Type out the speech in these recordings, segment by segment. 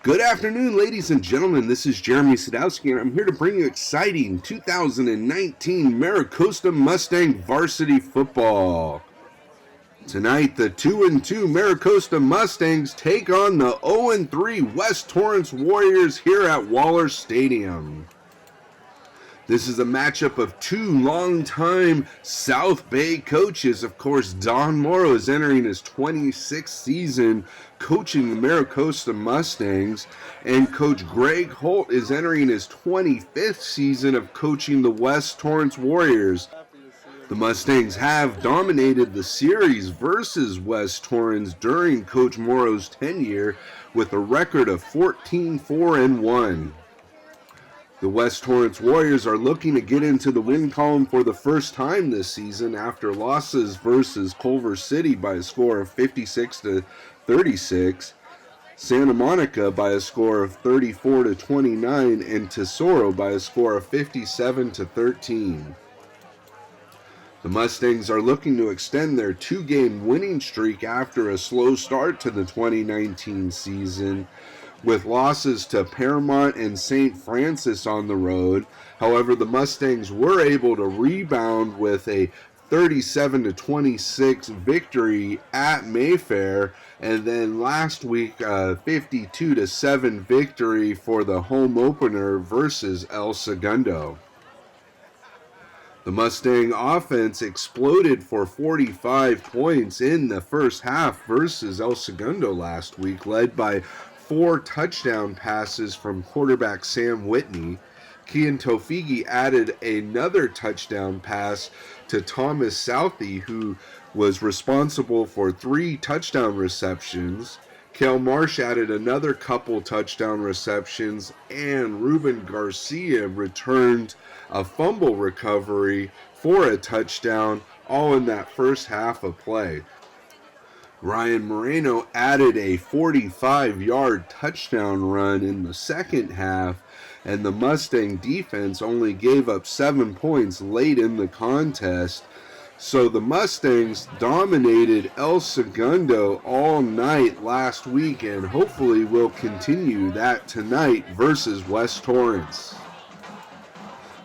Good afternoon, ladies and gentlemen. This is Jeremy Sadowski, and I'm here to bring you exciting 2019 Maricosta Mustang varsity football. Tonight, the 2-2 Maricosta Mustangs take on the 0-3 West Torrance Warriors here at Waller Stadium. This is a matchup of two longtime South Bay coaches. Of course, Don Morrow is entering his 26th season coaching the Maricosta Mustangs, and Coach Greg Holt is entering his 25th season of coaching the West Torrance Warriors. The Mustangs have dominated the series versus West Torrance during Coach Morrow's tenure with a record of 14-4-1. The West Torrance Warriors are looking to get into the win column for the first time this season after losses versus Culver City by a score of 56-36, Santa Monica by a score of 34-29, and Tesoro by a score of 57-13. The Mustangs are looking to extend their two-game winning streak after a slow start to the 2019 season, with losses to Paramount and St. Francis on the road. However, the Mustangs were able to rebound with a 37-26 victory at Mayfair, and then last week 52-7 victory for the home opener versus El Segundo. The Mustang offense exploded for 45 points in the first half versus El Segundo last week, led by 4 touchdown passes from quarterback Sam Whitney. Kian Tofigi added another touchdown pass to Thomas Southey, who was responsible for 3 touchdown receptions. Kel Marsh added another couple touchdown receptions, and Ruben Garcia returned a fumble recovery for a touchdown, all in that first half of play. Ryan Moreno added a 45-yard touchdown run in the second half, and the Mustang defense only gave up 7 points late in the contest. So the Mustangs dominated El Segundo all night last week, and hopefully will continue that tonight versus West Torrance.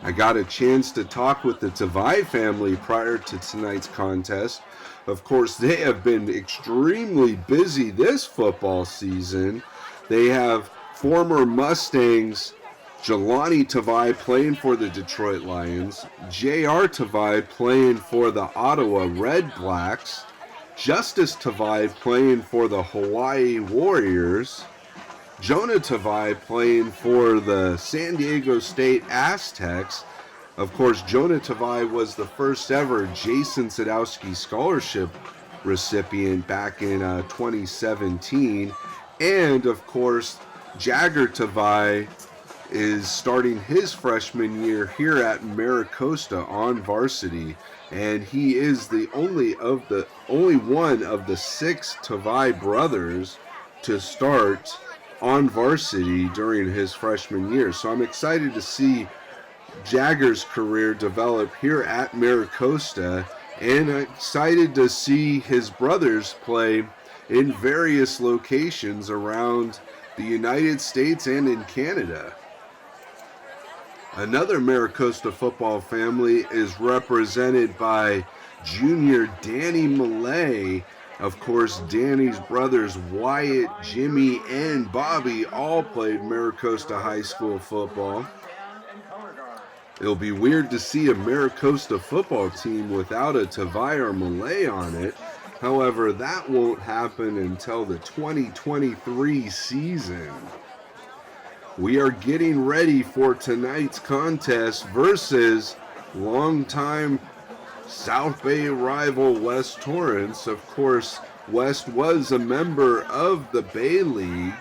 I got a chance to talk with the Tavai family prior to tonight's contest. Of course, they have been extremely busy this football season. They have former Mustangs Jelani Tavai playing for the Detroit Lions, J.R. Tavai playing for the Ottawa Red Blacks, Justice Tavai playing for the Hawaii Warriors, Jonah Tavai playing for the San Diego State Aztecs. Of course, Jonah Tavai was the first ever Jason Sadowski Scholarship recipient back in 2017. And, of course, Jagger Tavai is starting his freshman year here at Maricosta on varsity. And he is the only one of the 6 Tavai brothers to start on varsity during his freshman year. So I'm excited to see Jagger's career develop here at Maricosta, and excited to see his brothers play in various locations around the United States and in Canada. Another Maricosta football family is represented by junior Danny Millay. Of course, Danny's brothers Wyatt, Jimmy, and Bobby all played Maricosta High School football. It'll be weird to see a Maricosta football team without a Tavai or Millay on it. However, that won't happen until the 2023 season. We are getting ready for tonight's contest versus longtime South Bay rival West Torrance. Of course, West was a member of the Bay League.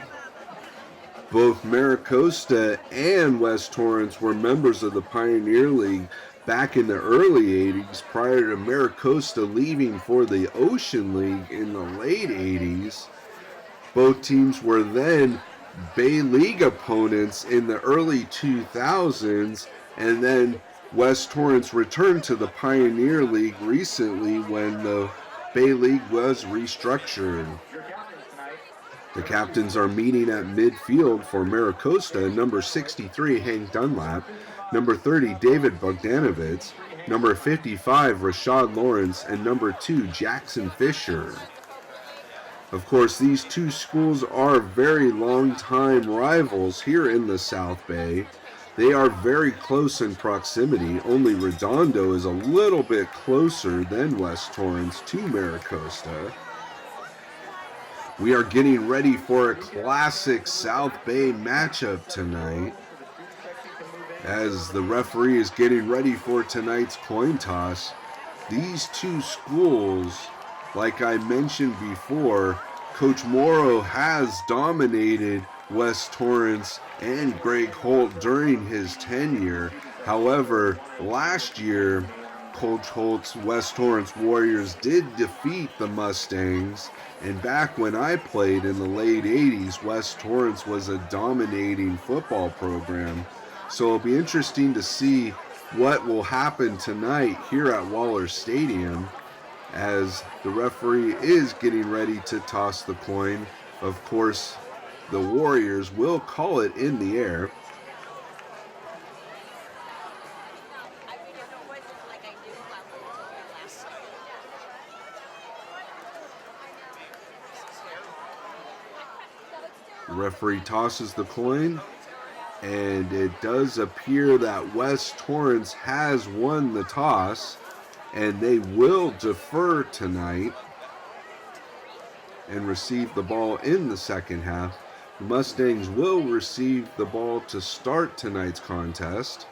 Both Maricosta and West Torrance were members of the Pioneer League back in the early 80s, prior to Maricosta leaving for the Ocean League in the late 80s. Both teams were then Bay League opponents in the early 2000s, and then West Torrance returned to the Pioneer League recently when the Bay League was restructured. The captains are meeting at midfield for Maricosta, number 63, Hank Dunlap, number 30, David Bogdanovitz, number 55, Rashad Lawrence, and number 2, Jackson Fisher. Of course, these two schools are very long-time rivals here in the South Bay. They are very close in proximity. Only Redondo is a little bit closer than West Torrance to Maricosta. We are getting ready for a classic South Bay matchup tonight as the referee is getting ready for tonight's coin toss. These two schools, like I mentioned before, Coach Morrow has dominated West Torrance and Greg Holt during his tenure. However, last year, Coach Holt's West Torrance Warriors did defeat the Mustangs, and back when I played in the late 80s, West Torrance was a dominating football program. So it'll be interesting to see what will happen tonight here at Waller Stadium as the referee is getting ready to toss the coin. Of course, the Warriors will call it in the air. The referee tosses the coin, and it does appear that West Torrance has won the toss, and they will defer tonight and receive the ball in the second half. The Mustangs will receive the ball to start tonight's contest.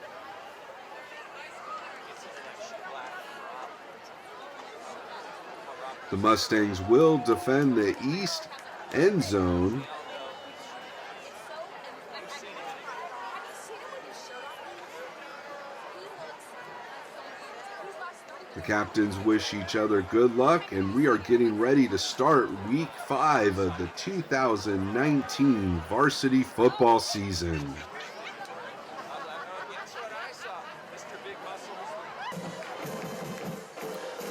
The Mustangs will defend the east end zone. The captains wish each other good luck, and we are getting ready to start week 5 of the 2019 varsity football season.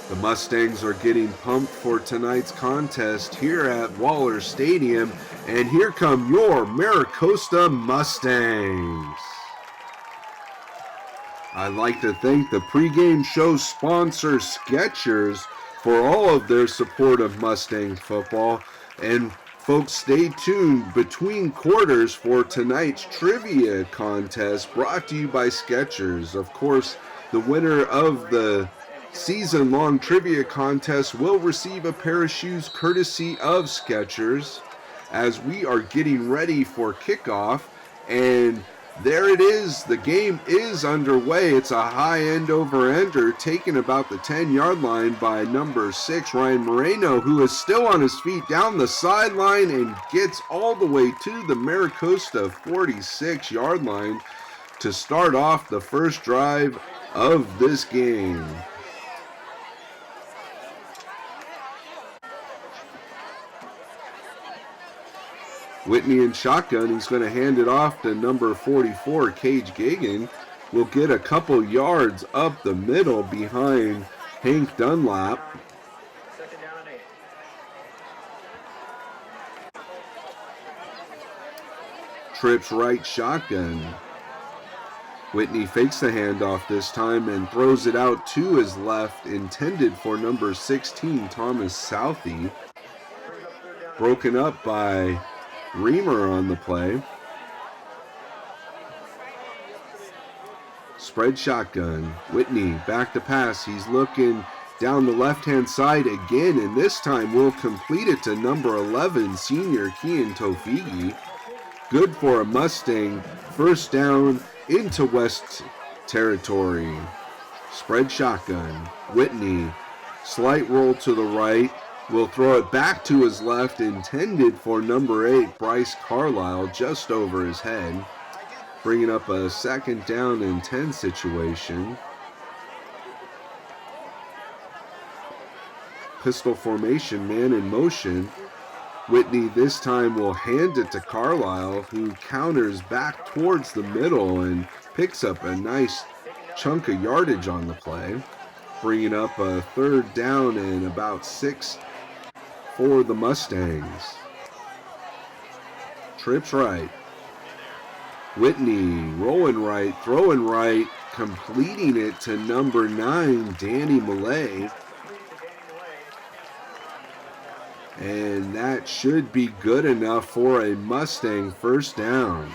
The Mustangs are getting pumped for tonight's contest here at Waller Stadium, and here come your Maricosta Mustangs. I'd like to thank the pregame show sponsor Skechers for all of their support of Mustang football. And folks, stay tuned between quarters for tonight's trivia contest brought to you by Skechers. Of course, the winner of the season-long trivia contest will receive a pair of shoes courtesy of Skechers as we are getting ready for kickoff. And there it is. The game is underway. It's a high end over ender taken about the 10-yard line by number 6, Ryan Moreno, who is still on his feet down the sideline and gets all the way to the Maricosta 46-yard line to start off the first drive of this game. Whitney in shotgun. He's going to hand it off to number 44, Cage Gagan. Will get a couple yards up the middle behind Hank Dunlap. Trips right shotgun. Whitney fakes the handoff this time and throws it out to his left, intended for number 16, Thomas Southey. Broken up by Reamer on the play. Spread shotgun. Whitney back to pass. He's looking down the left-hand side again, and this time will complete it to number 11, senior Kian Tofigi. Good for a Mustang. First down into West territory. Spread shotgun. Whitney. Slight roll to the right. Will throw it back to his left, intended for number 8, Bryce Carlisle, just over his head. Bringing up a second down and 10 situation. Pistol formation, man in motion. Whitney this time will hand it to Carlisle, who counters back towards the middle and picks up a nice chunk of yardage on the play. Bringing up a third down and about 6 for the Mustangs. trips right. Whitney rolling right, throwing right, completing it to number 9, Danny Millay. And that should be good enough for a Mustang first down.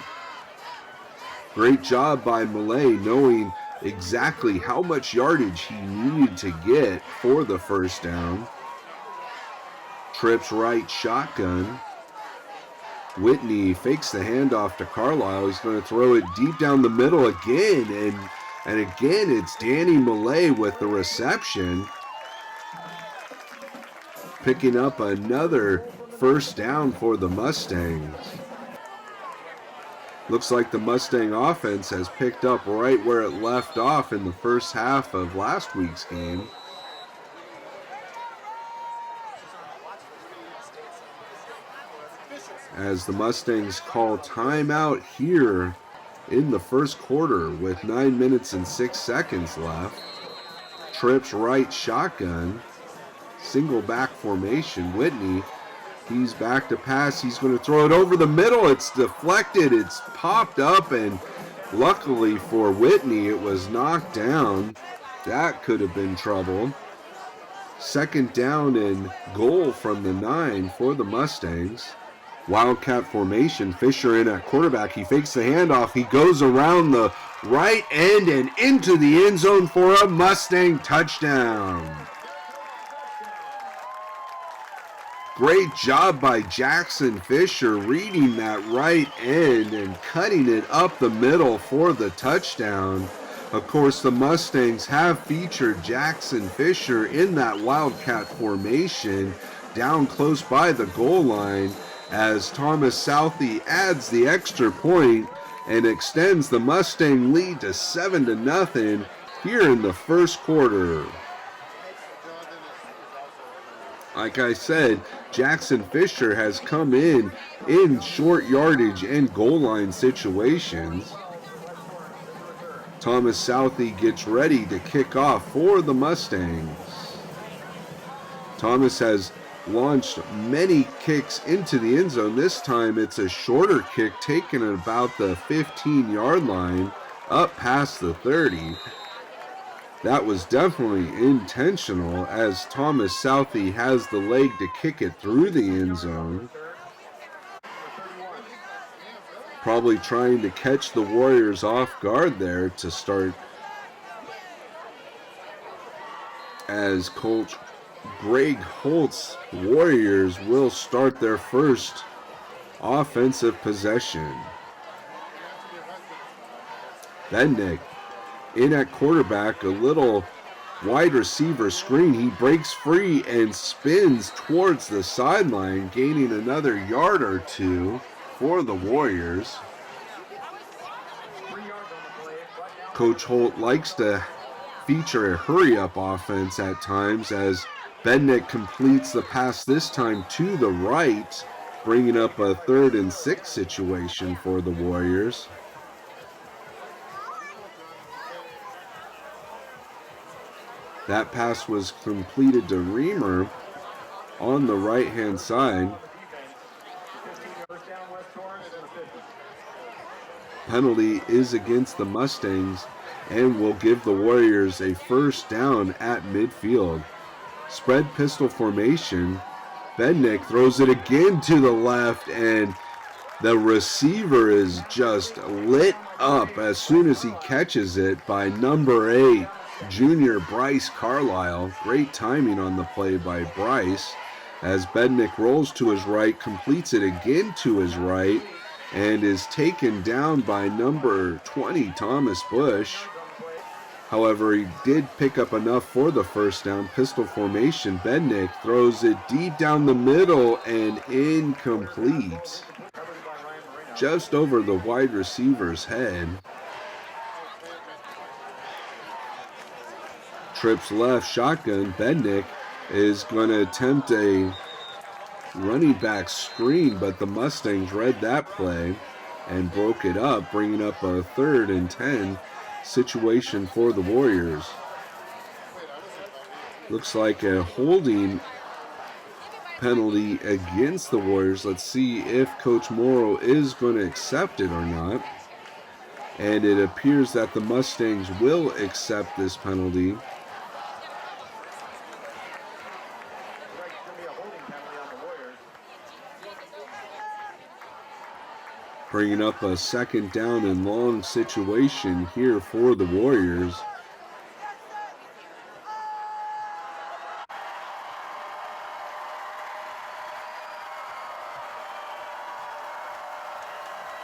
Great job by Millay, knowing exactly how much yardage he needed to get for the first down. Trips right shotgun. Whitney fakes the handoff to Carlisle. He's going to throw it deep down the middle again. And again, it's Danny Millay with the reception. Picking up another first down for the Mustangs. Looks like the Mustang offense has picked up right where it left off in the first half of last week's game. As the Mustangs call timeout here in the first quarter with 9 minutes and 6 seconds left. Trips right shotgun. Single back formation. Whitney, he's back to pass. He's going to throw it over the middle. It's deflected. It's popped up, and luckily for Whitney, it was knocked down. That could have been trouble. Second down and goal from the 9 for the Mustangs. Wildcat formation. Fisher in at quarterback. He fakes the handoff. He goes around the right end and into the end zone for a Mustang touchdown. Great job by Jackson Fisher reading that right end and cutting it up the middle for the touchdown. Of course, the Mustangs have featured Jackson Fisher in that Wildcat formation down close by the goal line as Thomas Southey adds the extra point and extends the Mustang lead to 7-0 here in the first quarter. Like I said, Jackson Fisher has come in short yardage and goal line situations. Thomas Southey gets ready to kick off for the Mustangs. Thomas has launched many kicks into the end zone. This time it's a shorter kick taken at about the 15-yard line up past the 30. That was definitely intentional as Thomas Southey has the leg to kick it through the end zone. Probably trying to catch the Warriors off guard there to start, as Coach Greg Holt's Warriors will start their first offensive possession. Bednick in at quarterback, a little wide receiver screen. He breaks free and spins towards the sideline, gaining another yard or two for the Warriors. Coach Holt likes to feature a hurry-up offense at times as Bednick completes the pass this time to the right, bringing up a 3rd and 6 situation for the Warriors. That pass was completed to Reamer on the right-hand side. Penalty is against the Mustangs and will give the Warriors a first down at midfield. Spread pistol formation. Bednick throws it again to the left, and the receiver is just lit up as soon as he catches it by number 8, junior Bryce Carlisle. Great timing on the play by Bryce as Bednick rolls to his right, completes it again to his right, and is taken down by number 20, Thomas Bush. However, he did pick up enough for the first down. Pistol formation. Bednick throws it deep down the middle and incomplete. Just over the wide receiver's head. Trips left shotgun. Bednick is going to attempt a running back screen, but the Mustangs read that play and broke it up, bringing up a 3rd and 10 situation for the Warriors. Looks like a holding penalty against the Warriors. Let's see if Coach Morrow is going to accept it or not. And it appears that the Mustangs will accept this penalty. Bringing up a second down and long situation here for the Warriors.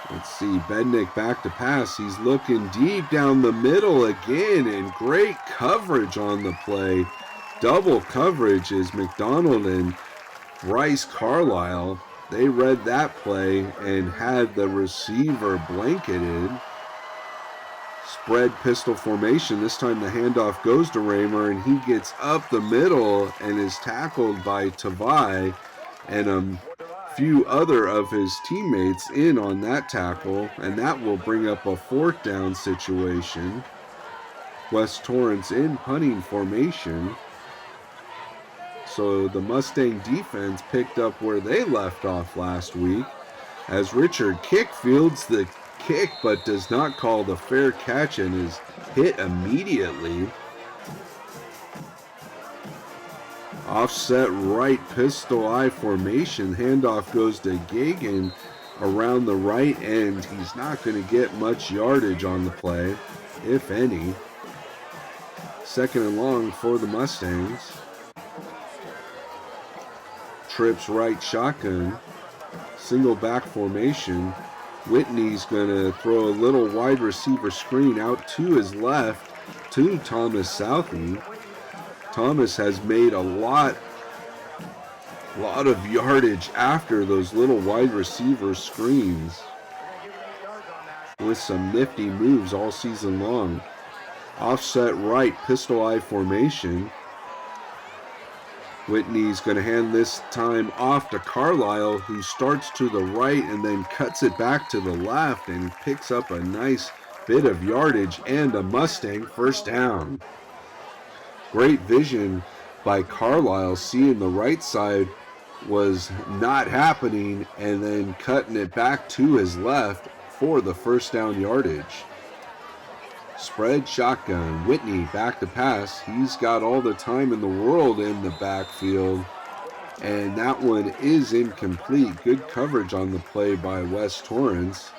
Let's see, Bednick back to pass. He's looking deep down the middle again, and great coverage on the play. Double coverage is McDonald and Bryce Carlisle. They read that play and had the receiver blanketed. Spread pistol formation. This time the handoff goes to Raymer, and he gets up the middle and is tackled by Tavai, and a few other of his teammates in on that tackle, and that will bring up a fourth down situation. West Torrance in punting formation. So the Mustang defense picked up where they left off last week, as Richard Kick fields the kick but does not call the fair catch and is hit immediately. Offset right pistol eye formation. Handoff goes to Gagan around the right end. He's not going to get much yardage on the play, if any. Second and long for the Mustangs. Trips right shotgun. Single back formation. Whitney's going to throw a little wide receiver screen out to his left to Thomas Southey. Thomas has made a lot of yardage after those little wide receiver screens with some nifty moves all season long. Offset right, pistol eye formation. Whitney's going to hand this time off to Carlisle, who starts to the right and then cuts it back to the left and picks up a nice bit of yardage and a Mustang first down. Great vision by Carlisle, seeing the right side was not happening and then cutting it back to his left for the first down yardage. Spread shotgun. Whitney back to pass. He's got all the time in the world in the backfield, and that one is incomplete. Good coverage on the play by West Torrance.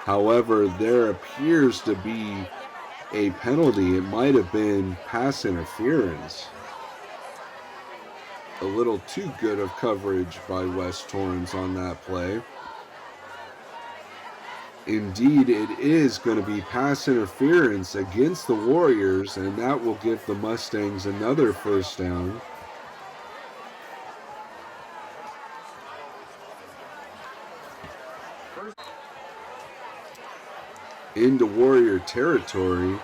However, there appears to be a penalty. It might have been pass interference. A little too good of coverage by West Torrance on that play. Indeed, it is going to be pass interference against the Warriors, and that will give the Mustangs another first down. Into Warrior territory.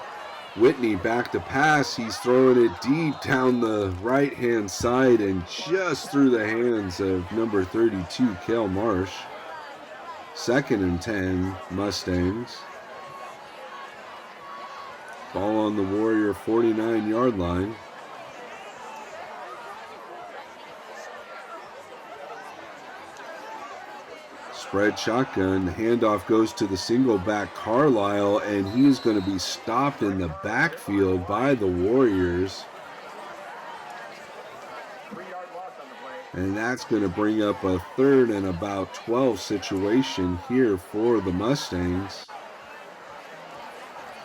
Whitney back to pass. He's throwing it deep down the right-hand side and just through the hands of number 32, Cale Marsh. Second and 10, Mustangs. Ball on the Warrior 49-yard line. Spread shotgun. The handoff goes to the single back Carlisle, and he's going to be stopped in the backfield by the Warriors. And that's going to bring up a third and about 12 situation here for the Mustangs.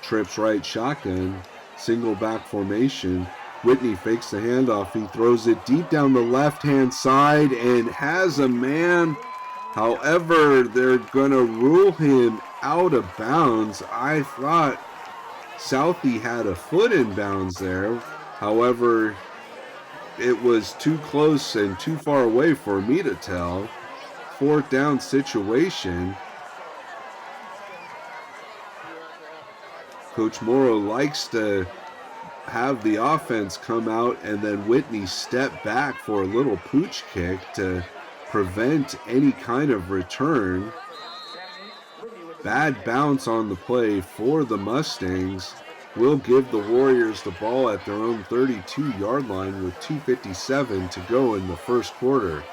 Trips right shotgun. Single back formation. Whitney fakes the handoff. He throws it deep down the left-hand side and has a man. However, they're going to rule him out of bounds. I thought Southey had a foot in bounds there. However, it was too close and too far away for me to tell. Fourth down situation. Coach Morrow likes to have the offense come out and then Whitney step back for a little pooch kick to prevent any kind of return. Bad bounce on the play for the Mustangs. Will give the Warriors the ball at their own 32-yard line with 2:57 to go in the first quarter.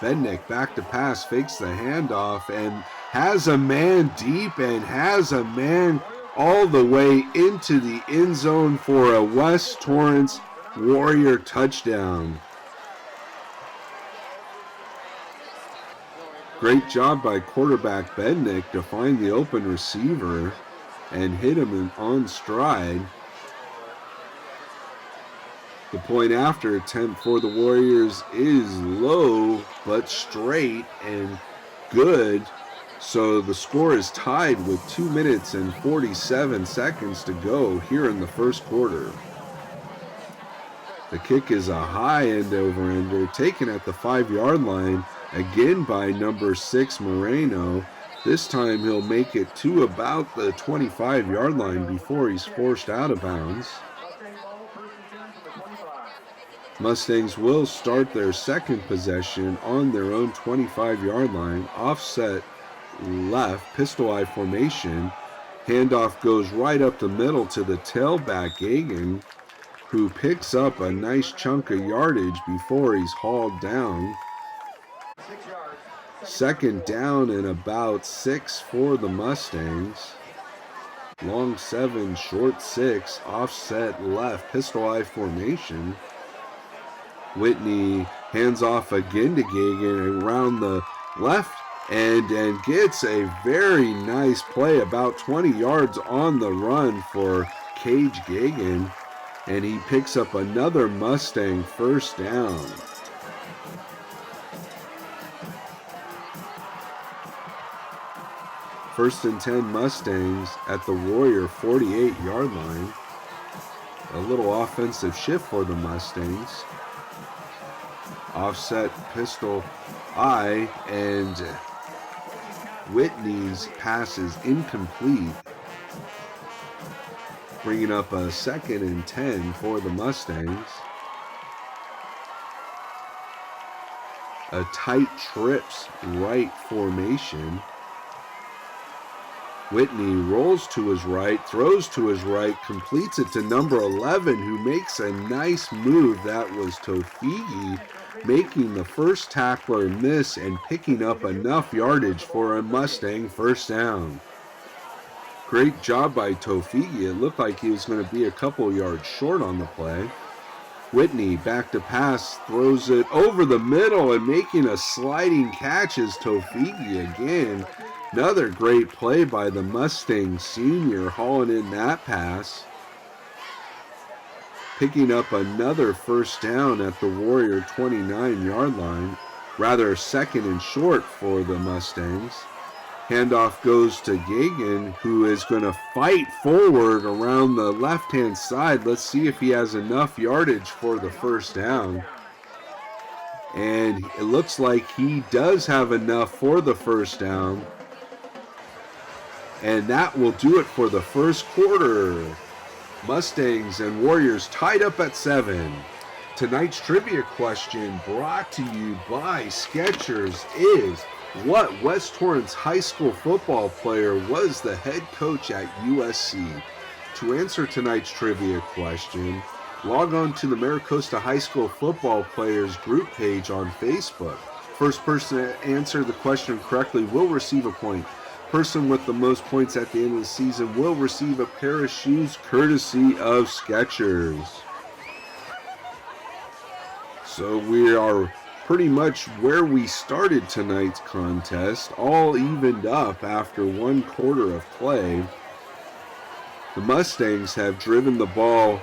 Bednick back to pass, fakes the handoff, and has a man deep and has a man all the way into the end zone for a West Torrance Warrior touchdown. Great job by quarterback Bednick to find the open receiver and hit him on stride. The point after attempt for the Warriors is low but straight and good. So the score is tied with 2 minutes and 47 seconds to go here in the first quarter. The kick is a high end over-ender taken at the 5-yard line again by number 6 Moreno. This time he'll make it to about the 25-yard line before he's forced out of bounds. Mustangs will start their second possession on their own 25-yard line, offset left, pistol eye formation. Handoff goes right up the middle to the tailback Gagan, who picks up a nice chunk of yardage before he's hauled down. Second down and about 6 for the Mustangs. Long 7, short 6, offset left, pistol eye formation. Whitney hands off again to Gagan around the left end and gets a very nice play, about 20 yards on the run for Cage Gagan, and he picks up another Mustang first down. First and 10 Mustangs at the Warrior 48-yard line. A little offensive shift for the Mustangs. Offset pistol eye, and Whitney's pass is incomplete, bringing up a second and 10 for the Mustangs. A tight trips right formation. Whitney rolls to his right, throws to his right, completes it to number 11, who makes a nice move. That was Tofigi, making the first tackler miss and picking up enough yardage for a Mustang first down. Great job by Tofigi. It looked like he was going to be a couple yards short on the play. Whitney back to pass, throws it over the middle, and making a sliding catch is Tofigi again. Another great play by the Mustang senior, hauling in that pass. Picking up another first down at the Warrior 29-yard line. Rather second and short for the Mustangs. Handoff goes to Gagan, who is going to fight forward around the left-hand side. Let's see if he has enough yardage for the first down. And it looks like he does have enough for the first down. And that will do it for the first quarter. Mustangs and Warriors tied up at 7. Tonight's trivia question, brought to you by Skechers, is what West Torrance High School football player was the head coach at USC? To answer tonight's trivia question, log on to the Maricosta High School football players group page on Facebook. First person to answer the question correctly will receive a point. Person with the most points at the end of the season will receive a pair of shoes courtesy of Skechers. So we are pretty much where we started tonight's contest, all evened up after one quarter of play. The Mustangs have driven the ball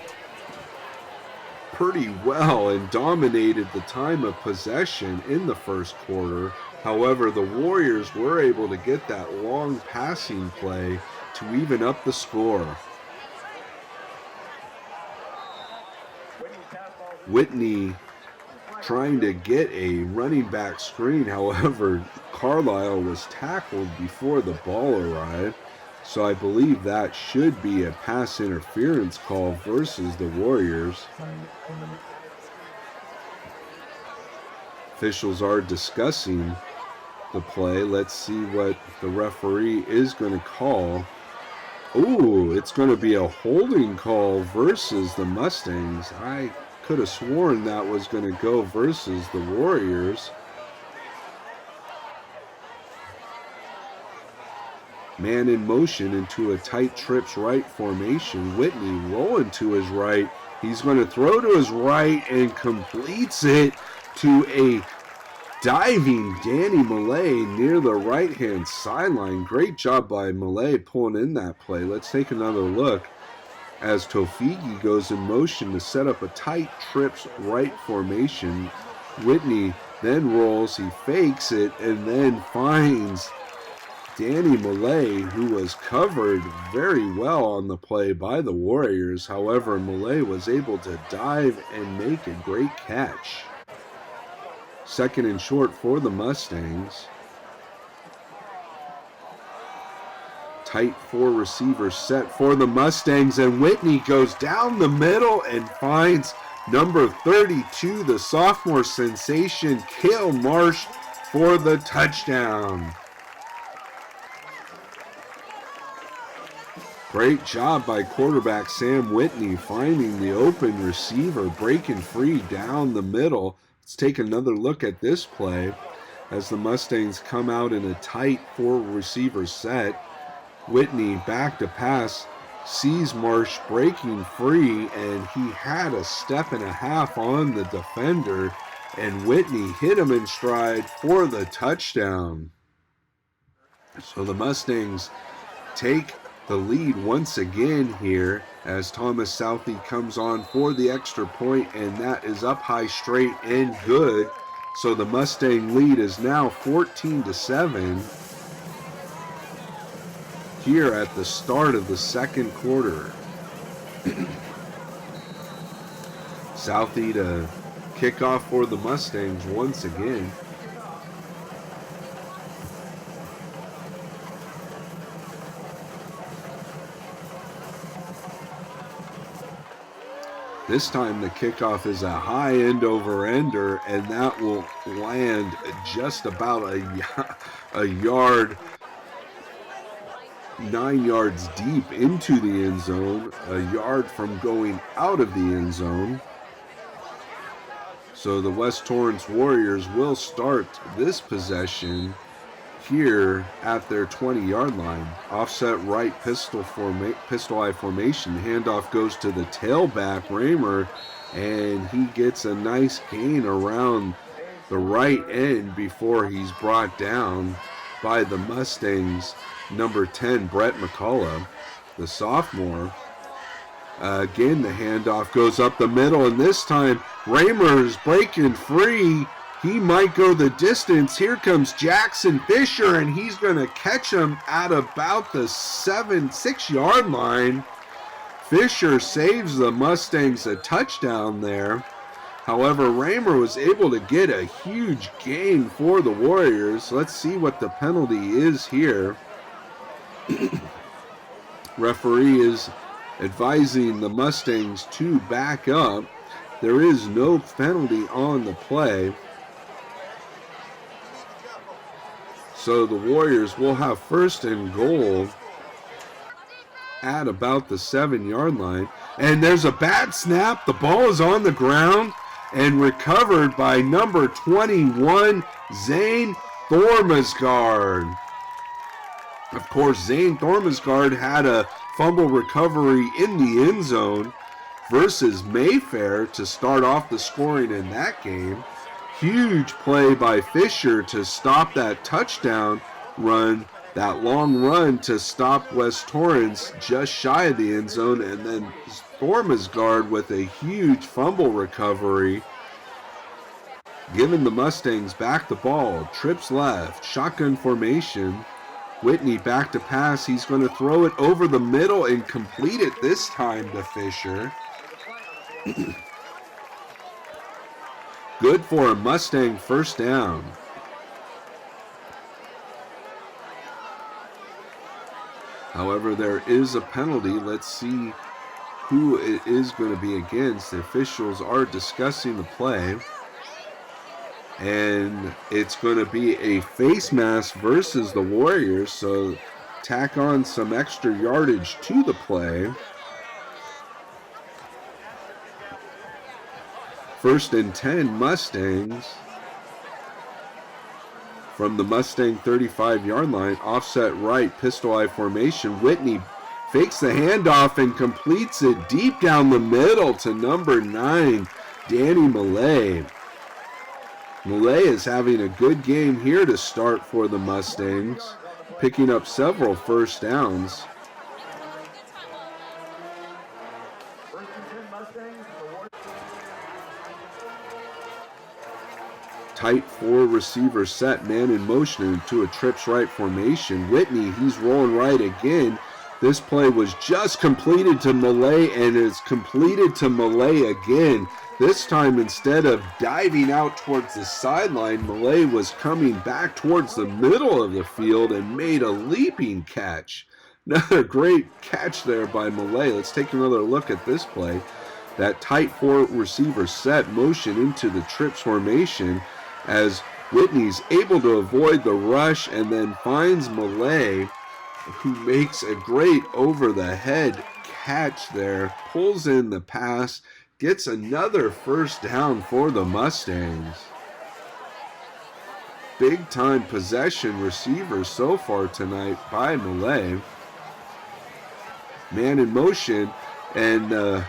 pretty well and dominated the time of possession in the first quarter. However, the Warriors were able to get that long passing play to even up the score. Whitney trying to get a running back screen. However, Carlisle was tackled before the ball arrived. So I believe that should be a pass interference call versus the Warriors. Officials are discussing the play. Let's see what the referee is going to call. Ooh, it's going to be a holding call versus the Mustangs. I could have sworn that was going to go versus the Warriors. Man in motion into a tight trips right formation. Whitney rolling to his right. He's going to throw to his right and completes it to a diving Danny Millay near the right-hand sideline. Great job by Millay pulling in that play. Let's take another look as Tofigi goes in motion to set up a tight trips right formation. Whitney then rolls, he fakes it, and then finds Danny Millay, who was covered very well on the play by the Warriors. However, Millay was able to dive and make a great catch. Second and short for the Mustangs. Tight four receiver set for the Mustangs, and Whitney goes down the middle and finds number 32, the sophomore sensation, Cale Marsh, for the touchdown. Great job by quarterback Sam Whitney finding the open receiver, breaking free down the middle. Let's take another look at this play as the Mustangs come out in a tight four receiver set. Whitney back to pass, sees Marsh breaking free, and he had a step and a half on the defender, and Whitney hit him in stride for the touchdown. So the Mustangs take the lead once again here as Thomas Southey comes on for the extra point, and that is up high, straight, and good. So the Mustang lead is now 14-7 here at the start of the second quarter. Southey to kick off for the Mustangs once again. This time the kickoff is a high end over ender, and that will land just about a yard, 9 yards deep into the end zone, a yard from going out of the end zone. So the West Torrance Warriors will start this possession here at their 20-yard line. Offset right pistol eye formation. Handoff goes to the tailback, Raymer, and he gets a nice gain around the right end before he's brought down by the Mustangs' number 10, Brett McCullough, the sophomore. Again, the handoff goes up the middle, and this time Raymer is breaking free. He might go the distance. Here comes Jackson Fisher, and he's going to catch him at about the 6-yard line. Fisher saves the Mustangs a touchdown there. However, Raymer was able to get a huge gain for the Warriors. Let's see what the penalty is here. Referee is advising the Mustangs to back up. There is no penalty on the play. So the Warriors will have first and goal at about the 7-yard line. And there's a bad snap. The ball is on the ground and recovered by number 21, Zane Thormasgaard. Of course, Zane Thormasgaard had a fumble recovery in the end zone versus Mayfair to start off the scoring in that game. Huge play by Fisher to stop that touchdown run, that long run to stop West Torrance just shy of the end zone, and then Thormasgaard with a huge fumble recovery, giving the Mustangs back the ball. Trips left, shotgun formation. Whitney back to pass. He's going to throw it over the middle and complete it this time to Fisher. Good for a Mustang first down. However, there is a penalty. Let's see who it is going to be against. The officials are discussing the play. And it's going to be a face mask versus the Warriors, so tack on some extra yardage to the play. First and 10 Mustangs From the Mustang 35-yard line, offset right, pistol eye formation. Whitney fakes the handoff and completes it deep down the middle to number 9, Danny Millay. Millay is having a good game here to start for the Mustangs, picking up several first downs. Tight 4 receiver set, man in motion into a trips right formation. Whitney, he's rolling right again. This play was just completed to Millay, and it's completed to Millay again. This time, instead of diving out towards the sideline, Millay was coming back towards the middle of the field and made a leaping catch. Another great catch there by Millay. Let's take another look at this play. That tight 4 receiver set, motion into the trips formation, as Whitney's able to avoid the rush and then finds Millay, who makes a great over-the-head catch there, pulls in the pass, gets another first down for the Mustangs. Big-time possession receivers so far tonight by Millay. Man in motion, and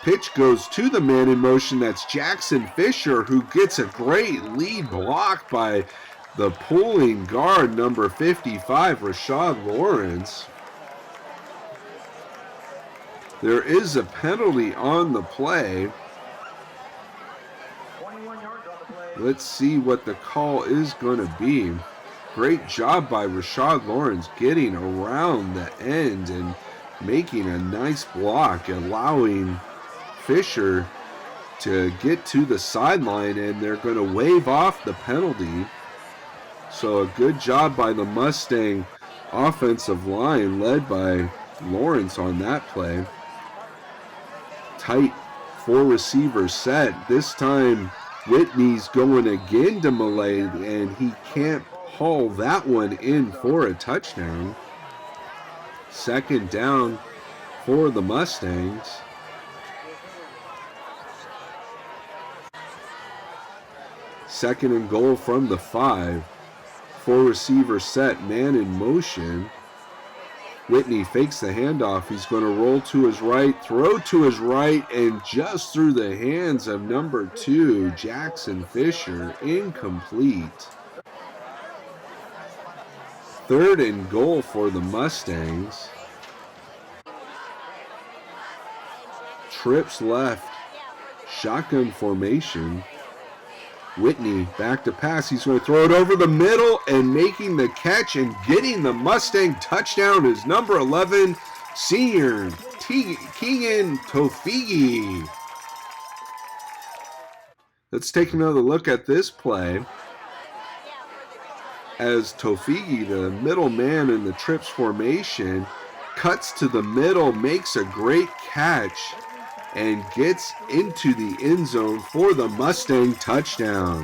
pitch goes to the man in motion. That's Jackson Fisher, who gets a great lead block by the pulling guard, number 55, Rashad Lawrence. There is a penalty on the play. Let's see what the call is going to be. Great job by Rashad Lawrence getting around the end and making a nice block, allowing Fisher to get to the sideline, and they're going to wave off the penalty. So a good job by the Mustang offensive line, led by Lawrence on that play. Tight 4 receiver set. This time Whitney's going again to Millay, and he can't haul that one in for a touchdown. Second down for the Mustangs. Second and goal from the 5. 4 receiver set, man in motion. Whitney fakes the handoff. He's going to roll to his right, throw to his right, and just through the hands of number 2, Jackson Fisher, incomplete. Third and goal for the Mustangs. Trips left, shotgun formation. Whitney back to pass. He's going to throw it over the middle, and making the catch and getting the Mustang touchdown is number 11, senior Keegan Tofigi. Let's take another look at this play, as Tofigi, the middle man in the trips formation, cuts to the middle, makes a great catch, and gets into the end zone for the Mustang touchdown.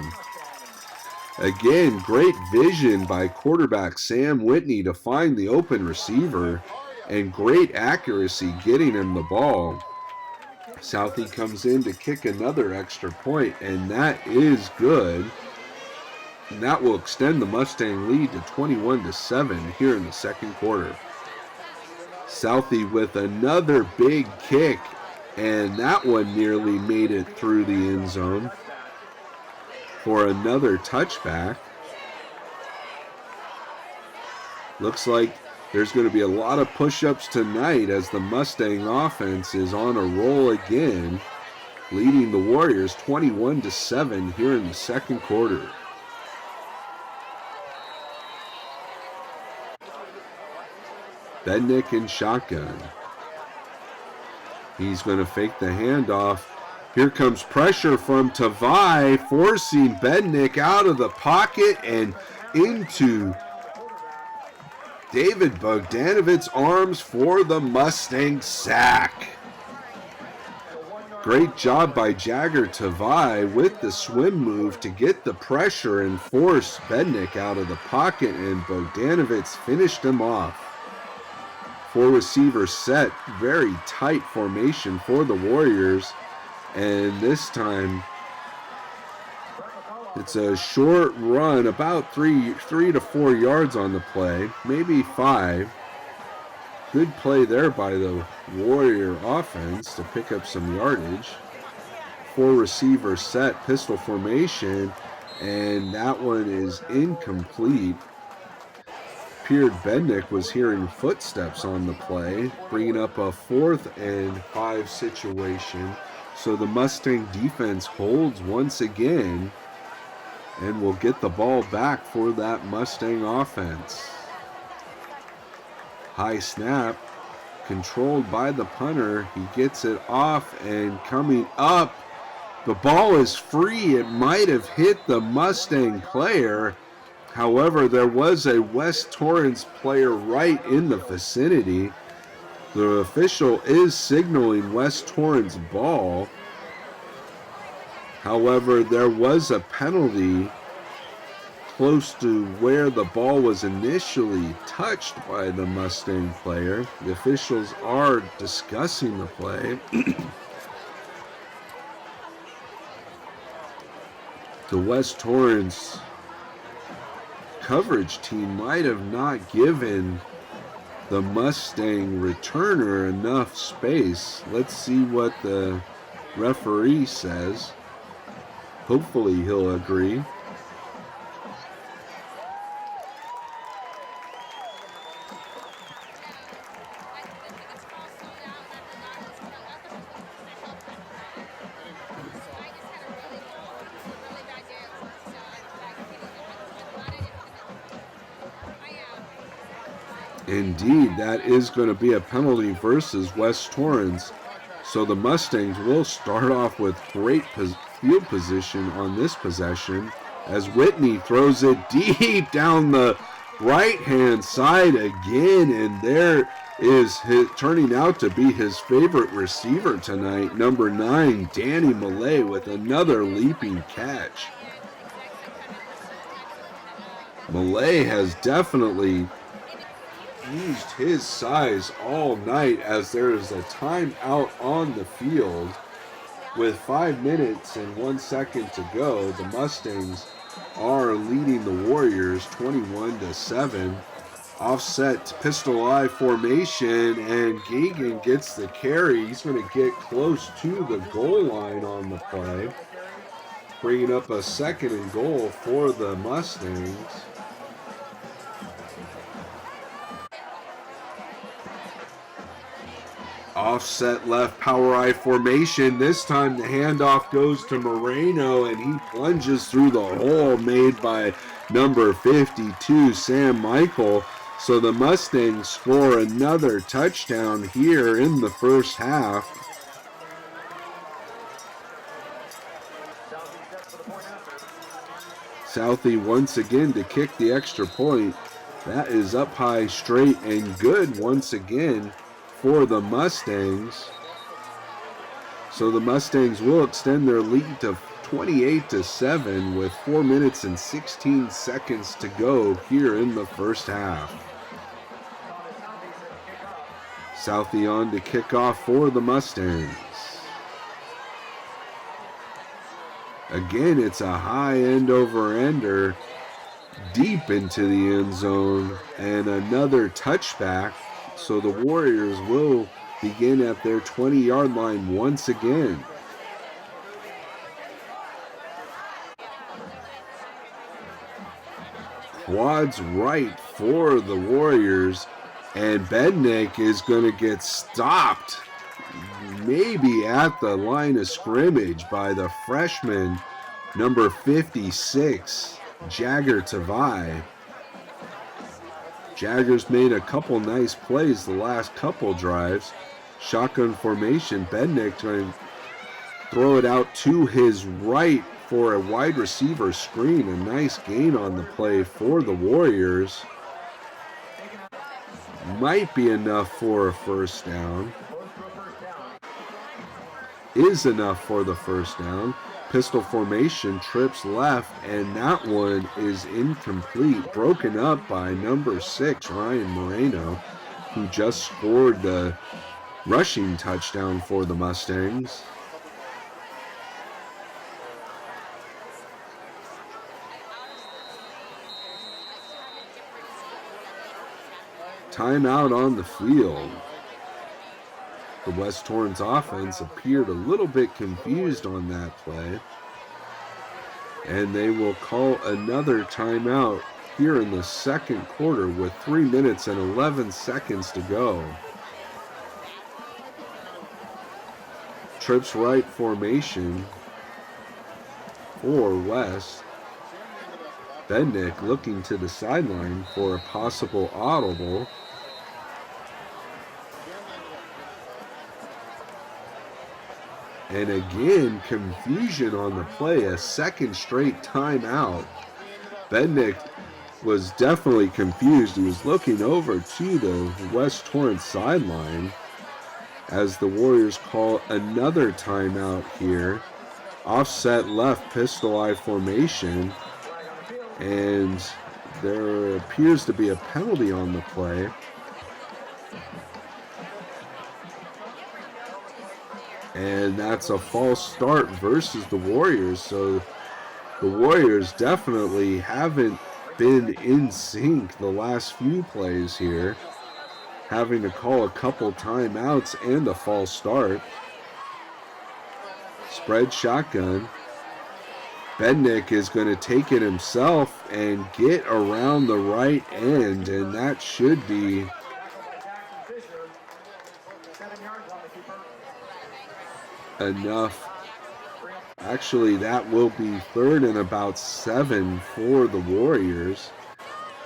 Again, great vision by quarterback Sam Whitney to find the open receiver, and great accuracy getting him the ball. Southie comes in to kick another extra point, and that is good. And that will extend the Mustang lead to 21-7 here in the second quarter. Southie with another big kick, and that one nearly made it through the end zone for another touchback. Looks like there's going to be a lot of push-ups tonight, as the Mustang offense is on a roll again, leading the Warriors 21-7 here in the second quarter. Bednick in shotgun. He's going to fake the handoff. Here comes pressure from Tavai, forcing Bednick out of the pocket and into David Bogdanovic's arms for the Mustang sack. Great job by Jagger Tavai with the swim move to get the pressure and force Bednick out of the pocket, and Bogdanovic finished him off. 4 receiver set, very tight formation for the Warriors, and this time It's a short run, about three to 4 yards on the play, maybe 5. Good play there by the Warrior offense to pick up some yardage. 4 receiver set, pistol formation, and that one is incomplete. Peard Bednick was hearing footsteps on the play, bringing up a 4th and 5 situation. So the Mustang defense holds once again and will get the ball back for that Mustang offense. High snap, controlled by the punter. He gets it off and coming up. The ball is free. It might have hit the Mustang player. However, there was a West Torrance player right in the vicinity. The official is signaling West Torrance ball. However, there was a penalty close to where the ball was initially touched by the Mustang player. The officials are discussing the play. The West Torrance coverage team might have not given the Mustang returner enough space. Let's see what the referee says. Hopefully he'll agree. Indeed, that is going to be a penalty versus West Torrance. So the Mustangs will start off with great field position on this possession as Whitney throws it deep down the right-hand side again, and there is turning out to be his favorite receiver tonight, number 9, Danny Millay, with another leaping catch. Millay has definitely used his size all night as there is a timeout on the field. With 5 minutes and 1 second to go, the Mustangs are leading the Warriors 21-7. Offset pistol eye formation, and Gagan gets the carry. He's going to get close to the goal line on the play, bringing up a 2nd and goal for the Mustangs. Offset left power eye formation. This time the handoff goes to Moreno, and he plunges through the hole made by number 52, Sam Michael. So the Mustangs score another touchdown here in the first half. Southie once again to kick the extra point. That is up high, straight, and good once again for the Mustangs. So the Mustangs will extend their lead to 28-7 with 4 minutes and 16 seconds to go here in the first half. Southie on to kick off for the Mustangs. Again, it's a high end over ender deep into the end zone, and another touchback. So the Warriors will begin at their 20-yard line once again. Quads right for the Warriors, and Bednick is going to get stopped maybe at the line of scrimmage by the freshman, number 56, Jagger Tavai. Jagger's made a couple nice plays the last couple drives. Shotgun formation, Bednick trying to throw it out to his right for a wide receiver screen. A nice gain on the play for the Warriors. Might be enough for a first down. Is enough for the first down. Pistol formation, trips left, and that one is incomplete. Broken up by number 6, Ryan Moreno, who just scored the rushing touchdown for the Mustangs. timeout on the field. The West Torrance offense appeared a little bit confused on that play. And they will call another timeout here in the second quarter with 3 minutes and 11 seconds to go. Trips right formation for West. Bednick looking to the sideline for a possible audible. And again, confusion on the play, a second straight timeout. Bednick was definitely confused. He was looking over to the West Torrance sideline as the Warriors call another timeout here. Offset left pistol eye formation. And there appears to be a penalty on the play. And that's a false start versus the Warriors. So the Warriors definitely haven't been in sync the last few plays here, having to call a couple timeouts and a false start. Spread shotgun. Bednick is going to take it himself and get around the right end, and that should be enough. Actually, that will be 3rd and about 7 for the Warriors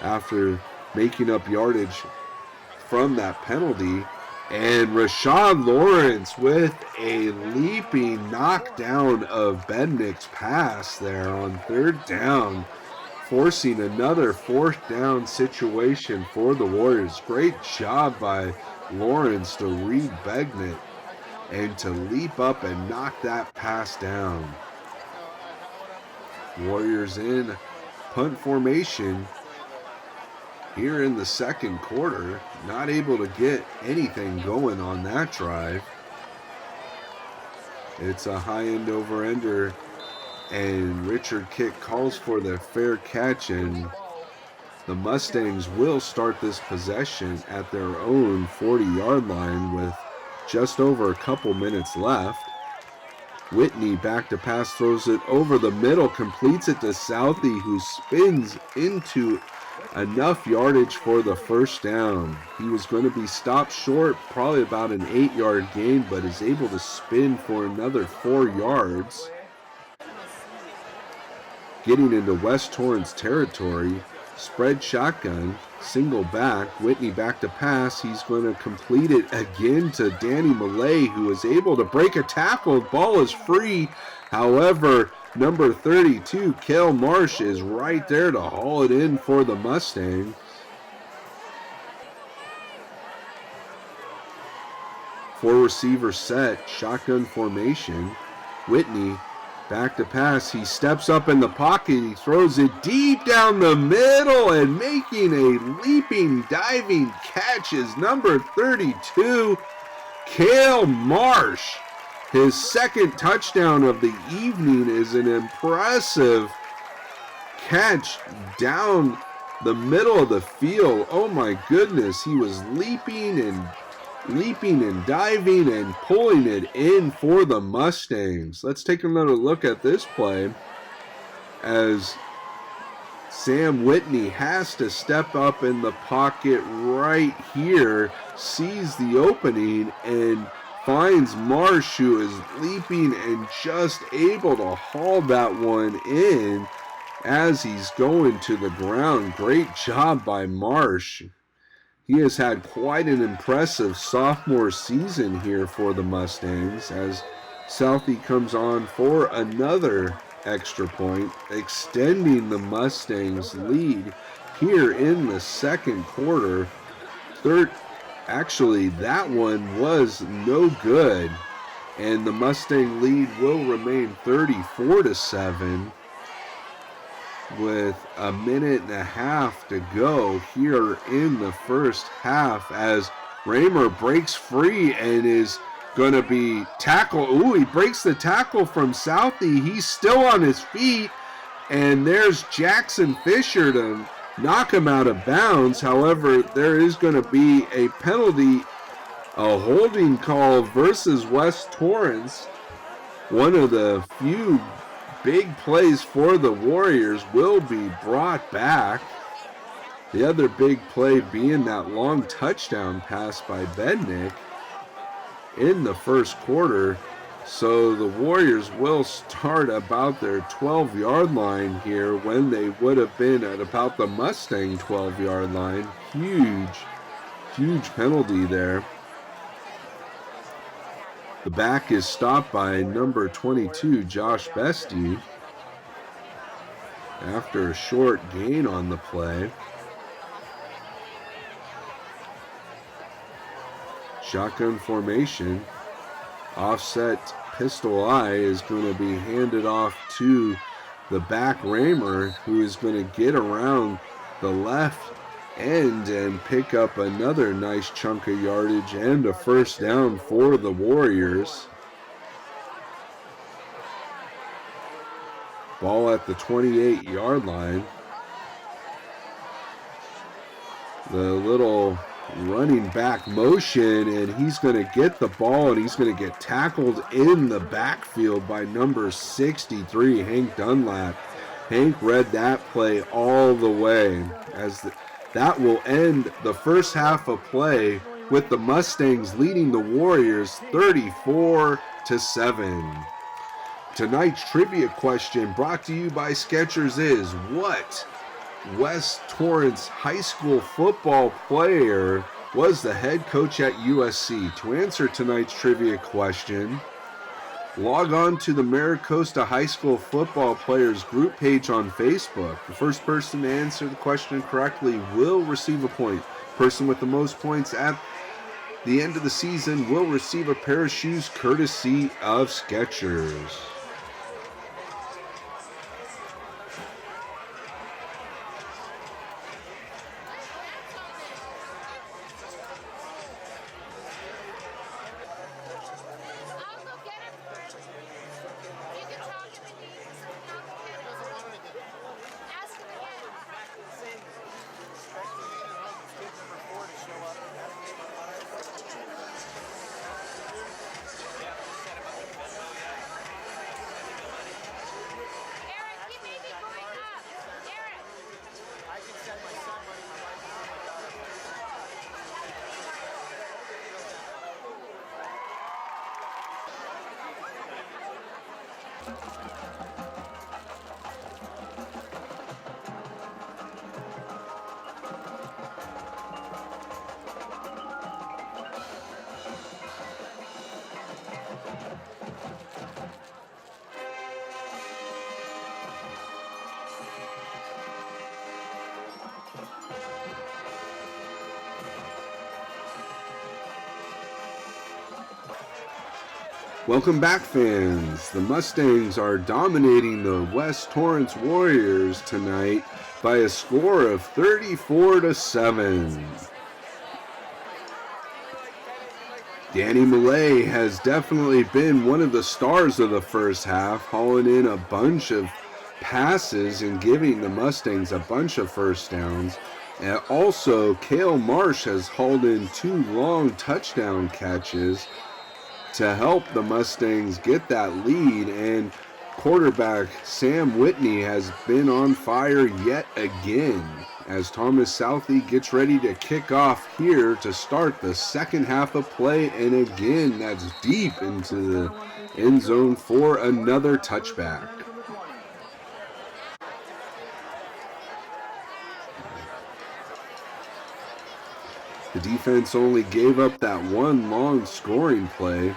after making up yardage from that penalty. And Rashad Lawrence with a leaping knockdown of Bednick's pass there on 3rd down, forcing another 4th down situation for the Warriors. Great job by Lawrence to read Bednick and to leap up and knock that pass down. Warriors in punt formation here in the second quarter, not able to get anything going on that drive. It's a high end over ender, and Richard Kick calls for the fair catch, and the Mustangs will start this possession at their own 40-yard line with just over a couple minutes left. Whitney back to pass, throws it over the middle, completes it to Southey, who spins into enough yardage for the 1st down. He was going to be stopped short, probably about an 8-yard gain, but is able to spin for another 4 yards. Getting into West Torrance territory, spread shotgun, single back, Whitney back to pass. He's going to complete it again to Danny Millay, who is able to break a tackle. Ball is free. However, number 32, Cale Marsh, is right there to haul it in for the Mustangs. Four receiver set, shotgun formation. Whitney back to pass. He steps up in the pocket. He throws it deep down the middle, and making a leaping, diving catch is number 32, Cale Marsh. His second touchdown of the evening is an impressive catch down the middle of the field. Oh my goodness, he was leaping and diving and pulling it in for the Mustangs. Let's take another look at this play as Sam Whitney has to step up in the pocket right here, sees the opening, and finds Marsh, who is leaping and just able to haul that one in as he's going to the ground. Great job by Marsh. He has had quite an impressive sophomore season here for the Mustangs as Southey comes on for another extra point, extending the Mustangs' lead here in the second quarter. Actually, that one was no good, and the Mustang lead will remain 34-7 with a minute and a half to go here in the first half as Raymer breaks free and is going to be tackled. Ooh, he breaks the tackle from Southey. He's still on his feet, and there's Jackson Fisher to knock him out of bounds. However, there is going to be a penalty, a holding call versus West Torrance. One of the few big plays for the Warriors will be brought back. The other big play being that long touchdown pass by Bednick in the first quarter. So the Warriors will start about their 12-yard line here when they would have been at about the Mustang 12-yard line. Huge penalty there. The back is stopped by number 22, Josh Bestie, after a short gain on the play. Shotgun formation. Offset pistol eye is going to be handed off to the back Raymer, who is going to get around the left end and pick up another nice chunk of yardage and a first down for the Warriors. Ball at the 28-yard line. The little running back motion, and he's going to get the ball, and he's going to get tackled in the backfield by number 63, Hank Dunlap. Hank read that play all the way, as that will end the first half of play with the Mustangs leading the Warriors 34-7. Tonight's trivia question, brought to you by Skechers, is what West Torrance High School football player was the head coach at USC? To answer tonight's trivia question, log on to the Maricosta High School football players group page on Facebook. The first person to answer the question correctly will receive a point. Person with the most points at the end of the season will receive a pair of shoes courtesy of Skechers. Welcome back, fans. The Mustangs are dominating the West Torrance Warriors tonight by a score of 34-7. Danny Millay has definitely been one of the stars of the first half, hauling in a bunch of passes and giving the Mustangs a bunch of first downs. And also, Cale Marsh has hauled in 2 long touchdown catches to help the Mustangs get that lead, and quarterback Sam Whitney has been on fire yet again as Thomas Southey gets ready to kick off here to start the second half of play, and again that's deep into the end zone for another touchback. The defense only gave up that one long scoring play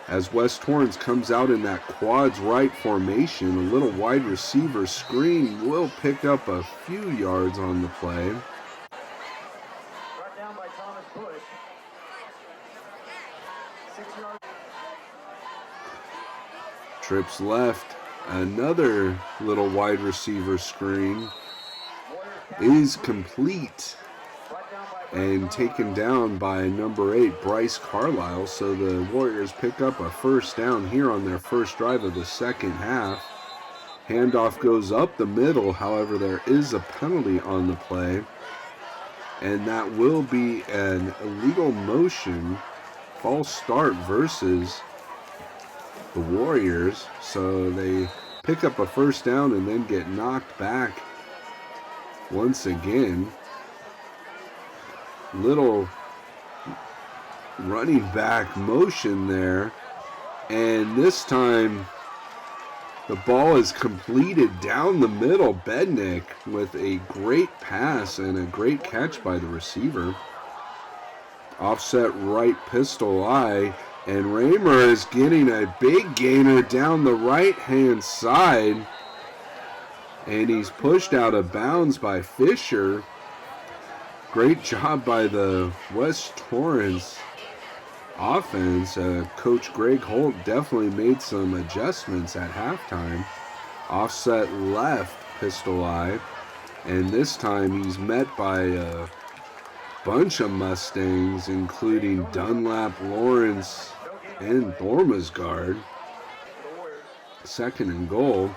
as West Torrance comes out in that quads right formation. A little wide receiver screen will pick up a few yards on the play. Trips left, another little wide receiver screen is complete and taken down by number 8, Bryce Carlisle. So the Warriors pick up a first down here on their first drive of the second half. Handoff goes up the middle. However, there is a penalty on the play, and that will be an illegal motion, false start versus the Warriors. So they pick up a first down and then get knocked back once again. Little running back motion there, and this time the ball is completed down the middle. Bednick with a great pass and a great catch by the receiver. Offset right pistol eye, and Raymer is getting a big gainer down the right-hand side, and he's pushed out of bounds by Fisher. Great job by the West Torrance offense. Coach Greg Holt definitely made some adjustments at halftime. Offset left pistol eye, and this time he's met by a bunch of Mustangs, including Dunlap, Lawrence, and Thormasgard. Second and goal.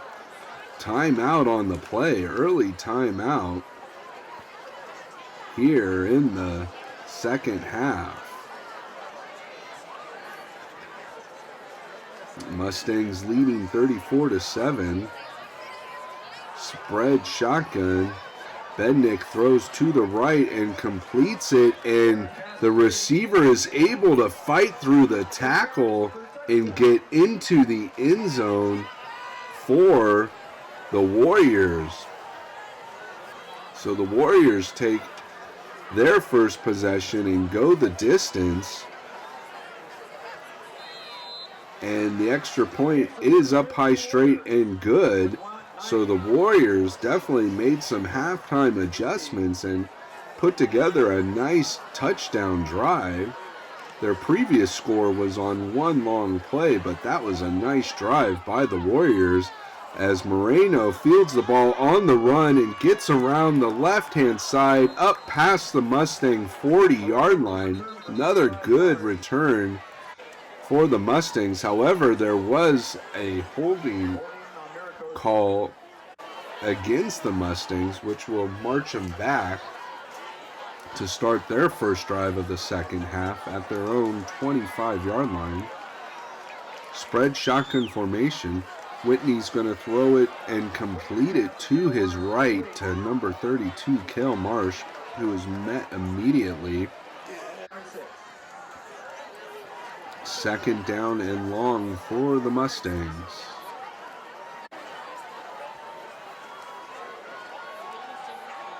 Timeout on the play, early timeout here in the second half. Mustangs leading 34-7. Spread shotgun. Bednick throws to the right and completes it, and the receiver is able to fight through the tackle and get into the end zone for the Warriors. So the Warriors take their first possession and go the distance. And the extra point is up high straight and good. So the Warriors definitely made some halftime adjustments and put together a nice touchdown drive. Their previous score was on one long play, but that was a nice drive by the Warriors as Moreno fields the ball on the run and gets around the left-hand side up past the Mustang 40-yard line. Another good return for the Mustangs. However, there was a holding call against the Mustangs, which will march them back to start their first drive of the second half at their own 25-yard line. Spread shotgun formation. Whitney's going to throw it and complete it to his right to number 32, Cale Marsh, who is met immediately. Second down and long for the Mustangs.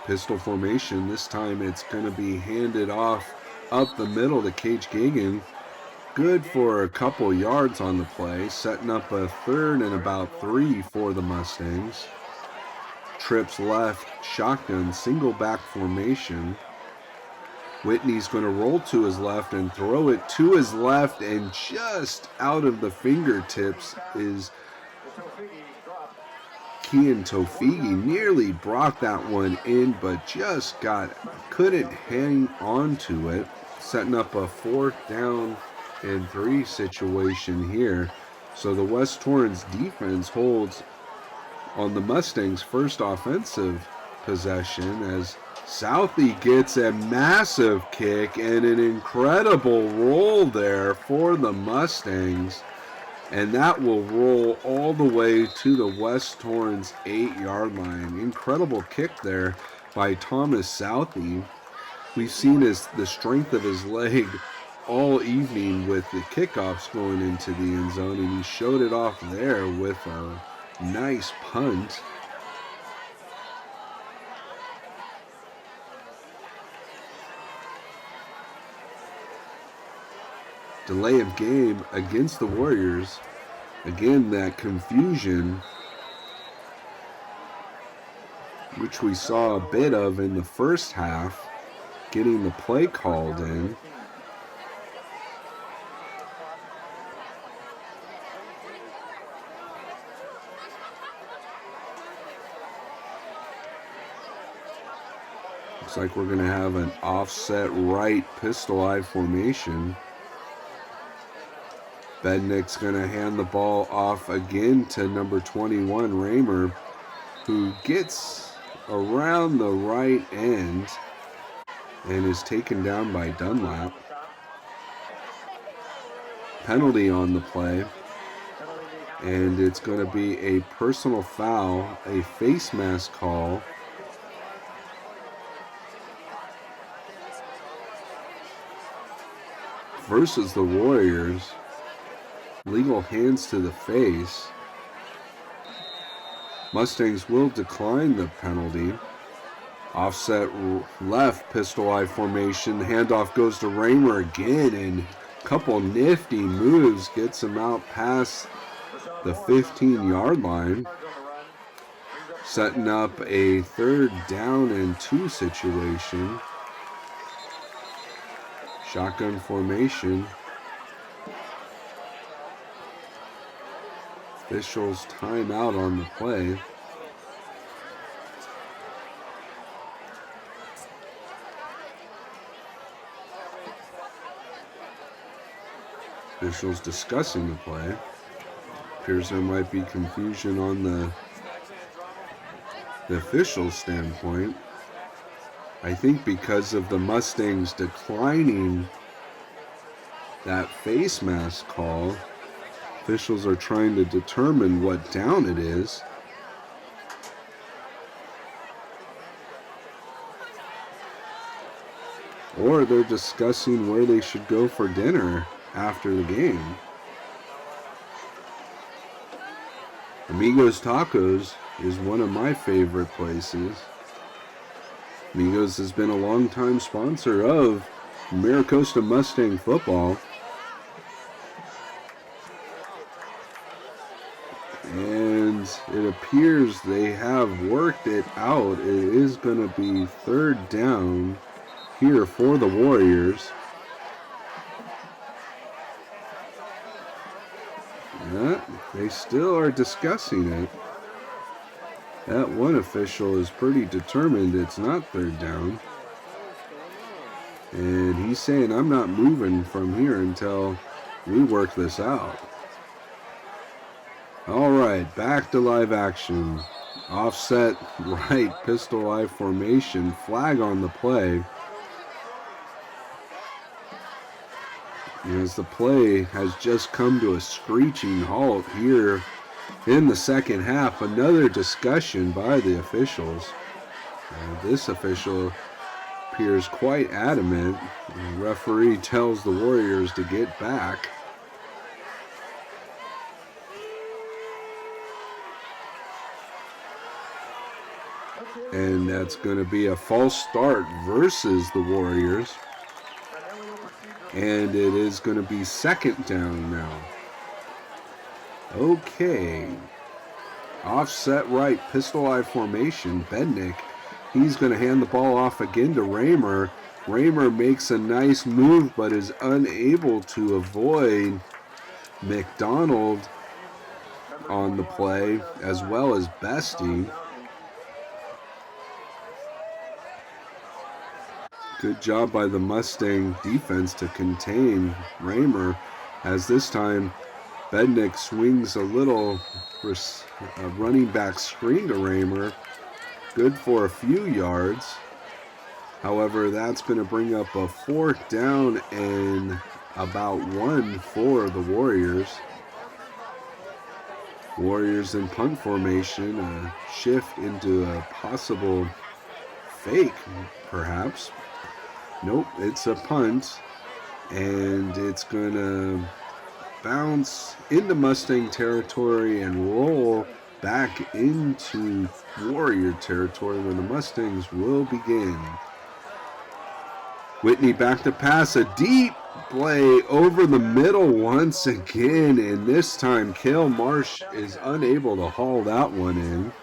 Pistol formation. This time it's going to be handed off up the middle to Cage Gagan. Good for a couple yards on the play, setting up a third and about 3 for the Mustangs. Trips left, shotgun, single back formation. Whitney's going to roll to his left and throw it to his left, and just out of the fingertips is Kian Tofigi. Nearly brought that one in, but just couldn't hang on to it, setting up a 4th down and 3 situation here. So the West Torrance defense holds on the Mustangs' first offensive possession as Southie gets a massive kick and an incredible roll there for the Mustangs, and that will roll all the way to the West Torrance 8-yard line. Incredible kick there by Thomas Southie. We've seen the strength of his leg all evening with the kickoffs going into the end zone, and he showed it off there with a nice punt. Delay of game against the Warriors. Again, that confusion, which we saw a bit of in the first half, getting the play called in. Looks like we're going to have an offset right pistol eye formation. Bednick's going to hand the ball off again to number 21, Raymer, who gets around the right end and is taken down by Dunlap. Penalty on the play, and it's going to be a personal foul, a face mask call. Versus the Warriors. Legal hands to the face. Mustangs will decline the penalty. Offset left, pistol eye formation. Handoff goes to Raymer again, and a couple nifty moves gets him out past the 15-yard line. Setting up a 3rd down and 2 situation. Shotgun formation. Officials timeout on the play. Officials discussing the play. Appears there might be confusion on the official standpoint. I think because of the Mustangs declining that face mask call, officials are trying to determine what down it is. Or they're discussing where they should go for dinner after the game. Amigos Tacos is one of my favorite places. Amigos has been a longtime sponsor of Maricosta Mustang football. And it appears they have worked it out. It is going to be 3rd down here for the Warriors. Yeah, they still are discussing it. That one official is pretty determined it's not 3rd down. And he's saying, I'm not moving from here until we work this out. All right, back to live action. Offset right, pistol eye formation, flag on the play. As the play has just come to a screeching halt here in the second half. Another discussion by the officials. This official appears quite adamant. The referee tells the Warriors to get back. And that's going to be a false start versus the Warriors. And it is going to be 2nd down now. Okay. Offset right, pistol eye formation. Bednick, he's going to hand the ball off again to Raymer. Raymer makes a nice move but is unable to avoid McDonald on the play, as well as Bestie. Good job by the Mustang defense to contain Raymer, as this time Bednick swings a little running back screen to Raymer. Good for a few yards. However, that's going to bring up a 4th down and about 1 for the Warriors. Warriors in punt formation, a shift into a possible fake, perhaps. Nope, it's a punt, and it's going to bounce into Mustang territory and roll back into Warrior territory where the Mustangs will begin. Whitney back to pass, a deep play over the middle once again, and this time Cale Marsh is unable to haul that one in.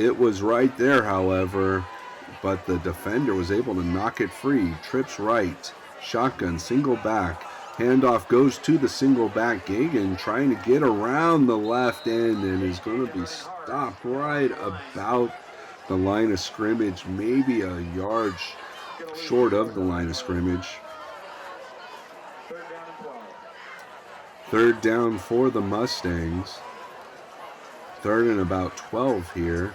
It was right there, however, but the defender was able to knock it free. Trips right, shotgun, single back. Handoff goes to the single back. Gagan trying to get around the left end and is going to be stopped right about the line of scrimmage, maybe a yard short of the line of scrimmage. Third down for the Mustangs. Third and about 12 here.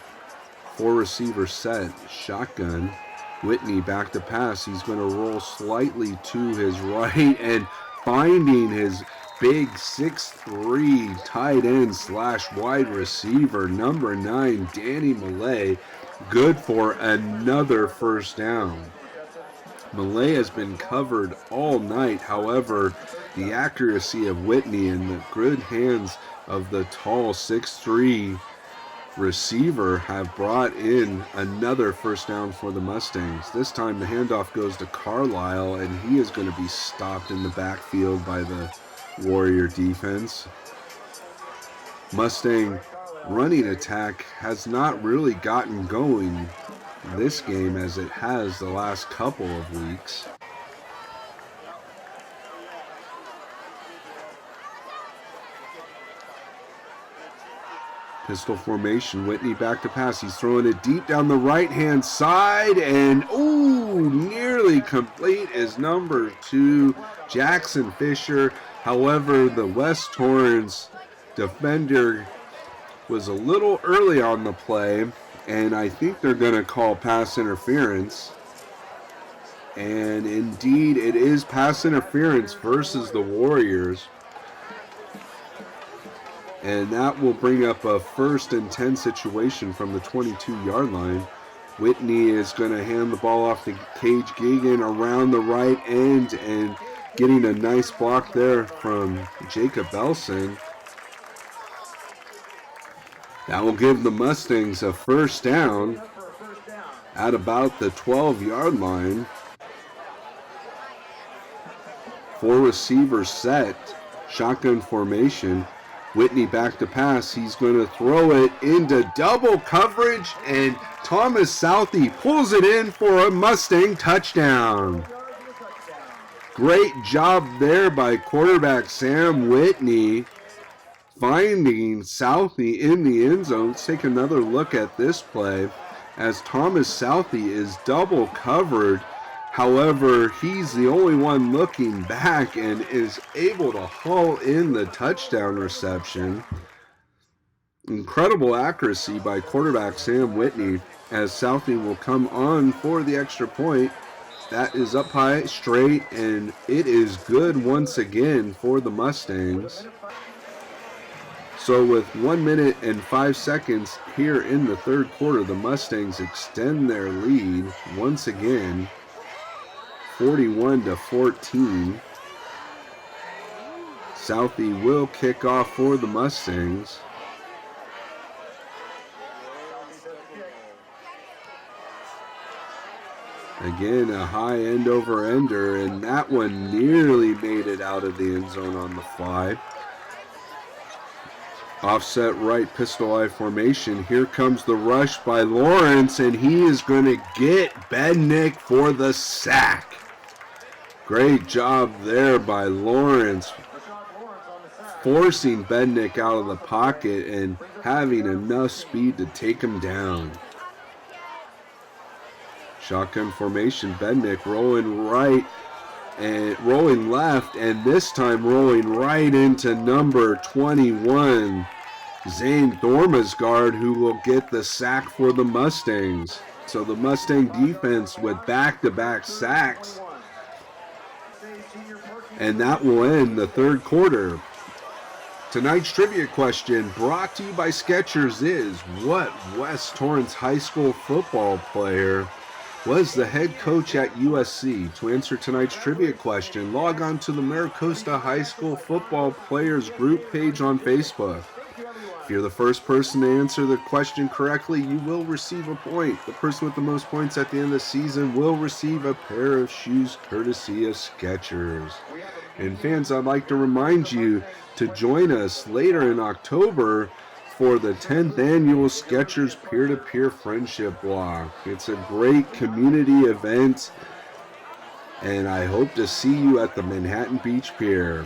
4 receiver set, shotgun. Whitney back to pass. He's going to roll slightly to his right and finding his big 6'3" tight end / wide receiver, number 9, Danny Millay. Good for another first down. Millay has been covered all night. However, the accuracy of Whitney and the good hands of the tall 6'3" receiver have brought in another first down for the Mustangs. This time the handoff goes to Carlisle, and he is going to be stopped in the backfield by the Warrior defense. Mustang running attack has not really gotten going this game as it has the last couple of weeks. Pistol formation, Whitney back to pass. He's throwing it deep down the right-hand side, and nearly complete is number 2, Jackson Fisher. However, the West Torrance defender was a little early on the play, and I think they're going to call pass interference. And indeed, it is pass interference versus the Warriors. And that will bring up a 1st and 10 situation from the 22-yard line. Whitney is going to hand the ball off to Cage Gagan around the right end and getting a nice block there from Jacob Belson. That will give the Mustangs a first down at about the 12-yard line. 4 receivers set, shotgun formation. Whitney back to pass. He's going to throw it into double coverage, and Thomas Southey pulls it in for a Mustang touchdown. Great job there by quarterback Sam Whitney, finding Southey in the end zone. Let's take another look at this play as Thomas Southey is double covered. However, he's the only one looking back and is able to haul in the touchdown reception. Incredible accuracy by quarterback Sam Whitney as Southey will come on for the extra point. That is up high, straight, and it is good once again for the Mustangs. So with 1 minute and 5 seconds here in the third quarter, the Mustangs extend their lead once again. 41-14. Southey will kick off for the Mustangs. Again, a high end over ender, and that one nearly made it out of the end zone on the fly. Offset right, pistol eye formation. Here comes the rush by Lawrence, and he is going to get Bednick for the sack. Great job there by Lawrence, forcing Bednick out of the pocket and having enough speed to take him down. Shotgun formation, Bednick rolling right and rolling left, and this time rolling right into number 21, Zane Thormasgard, who will get the sack for the Mustangs. So the Mustang defense with back-to-back sacks. And that will end the third quarter. Tonight's trivia question brought to you by Skechers is, what West Torrance High School football player was the head coach at USC? To answer tonight's trivia question, log on to the Maricosta High School football players group page on Facebook. If you're the first person to answer the question correctly, you will receive a point. The person with the most points at the end of the season will receive a pair of shoes courtesy of Skechers. And fans, I'd like to remind you to join us later in October for the 10th annual Skechers Peer-to-Peer Friendship Walk. It's a great community event, and I hope to see you at the Manhattan Beach Pier.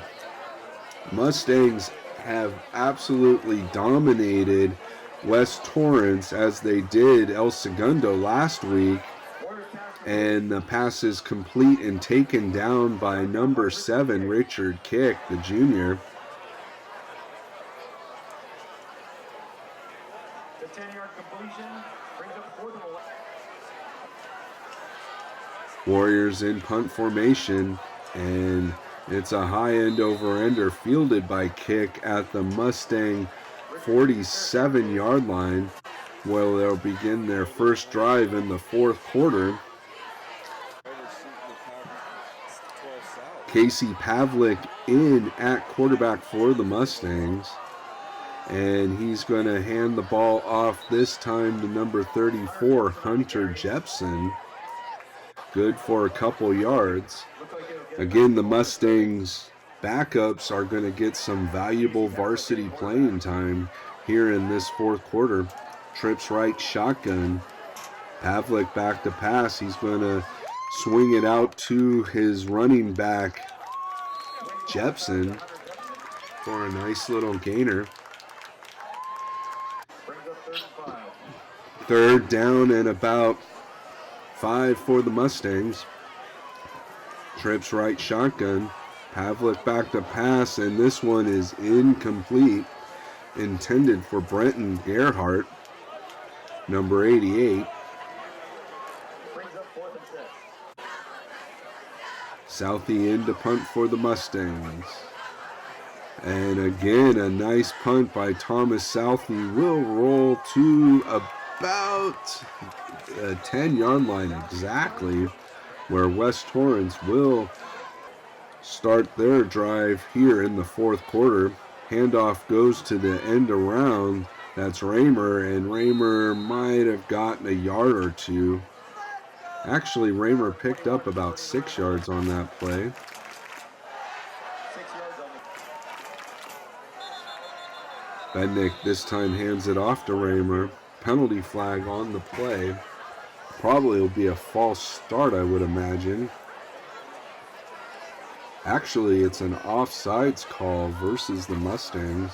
Mustangs have absolutely dominated West Torrance as they did El Segundo last week, and the pass is complete and taken down by number 7, Richard Kick, the junior. Warriors in punt formation, and it's a high end over-ender fielded by Kick at the Mustang 47-yard line, where they'll begin their first drive in the fourth quarter. Casey Pavlik in at quarterback for the Mustangs. And he's going to hand the ball off this time to number 34, Hunter Jepson. Good for a couple yards. Again, the Mustangs backups are going to get some valuable varsity playing time here in this fourth quarter. Trips right shotgun. Pavlik back to pass. He's going to swing it out to his running back, Jepson, for a nice little gainer. Third down and about 5 for the Mustangs. Trips right shotgun. Pavlik back to pass, and this one is incomplete. Intended for Brenton Gerhardt, number 88. Southie in to punt for the Mustangs. And again, a nice punt by Thomas Southie will roll to about a 10-yard line exactly, where West Torrance will start their drive here in the fourth quarter. Handoff goes to the end around. That's Raymer, and Raymer might have gotten a yard or two. Actually, Raymer picked up about 6 yards on that play. Bednick this time hands it off to Raymer. Penalty flag on the play. Probably will be a false start, I would imagine. Actually, it's an offsides call versus the Mustangs.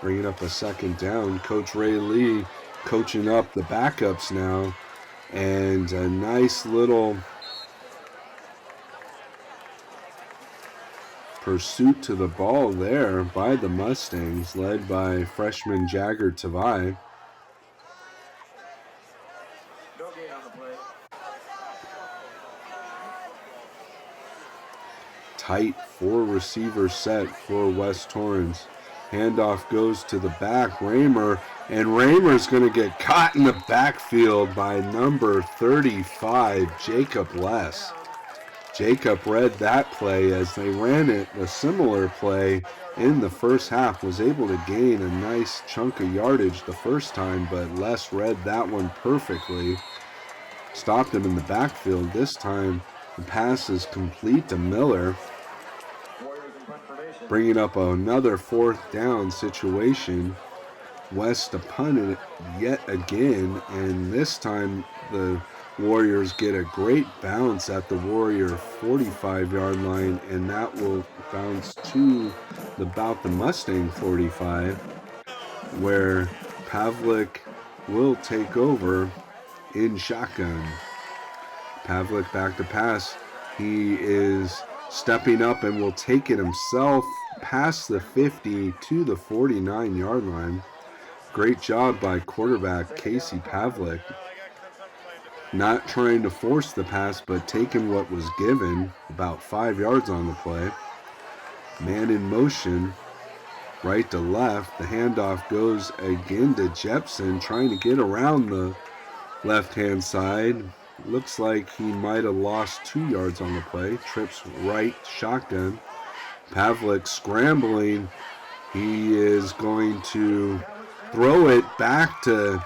Bringing up a second down. Coach Ray Lee coaching up the backups now. And a nice little pursuit to the ball there by the Mustangs, led by freshman Jagger Tavai. Tight 4-receiver set for West Torrance. Handoff goes to the back, Raymer, and Raymer's going to get caught in the backfield by number 35, Jacob Less. Jacob read that play as they ran it, a similar play in the first half, was able to gain a nice chunk of yardage the first time, but Les read that one perfectly. Stopped him in the backfield. This time the pass is complete to Miller, bringing up another fourth down situation. West to punt it yet again, and this time the Warriors get a great bounce at the Warrior 45-yard line, and that will bounce to about the Mustang 45, where Pavlik will take over in shotgun. Pavlik back to pass. He is stepping up and will take it himself past the 50 to the 49-yard line. Great job by quarterback Casey Pavlik. Not trying to force the pass, but taking what was given, about 5 yards on the play. Man in motion, right to left. The handoff goes again to Jepson, trying to get around the left-hand side. Looks like he might have lost 2 yards on the play. Trips right shotgun. Pavlik scrambling. He is going to throw it back to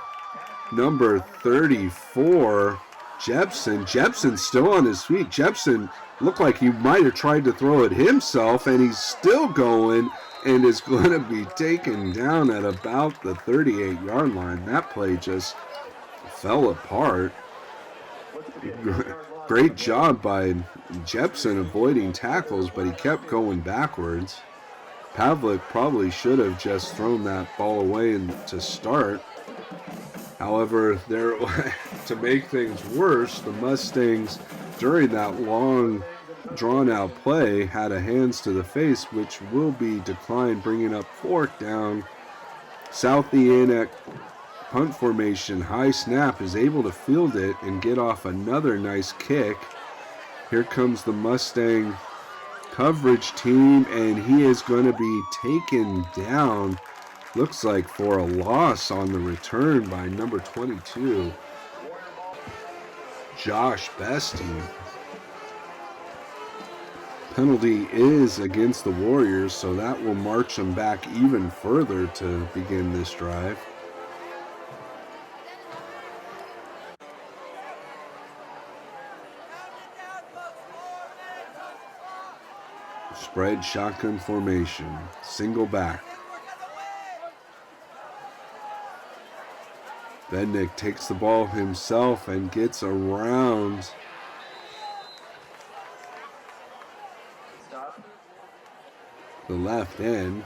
number 34, Jepson. Jepson's still on his feet. Jepson looked like he might have tried to throw it himself, and he's still going and is going to be taken down at about the 38-yard line. That play just fell apart. Great job by Jepson avoiding tackles, but he kept going backwards. Pavlik probably should have just thrown that ball away to start. However, to make things worse, the Mustangs, during that long, drawn-out play, had a hands to the face, which will be declined, bringing up fourth down. Southie in at punt formation. High snap, is able to field it and get off another nice kick. Here comes the Mustang coverage team, and he is going to be taken down, looks like for a loss on the return by number 22, Josh Bestie. Penalty is against the Warriors, so that will march them back even further to begin this drive. Spread shotgun formation, single back. Bednick takes the ball himself and gets around the left end.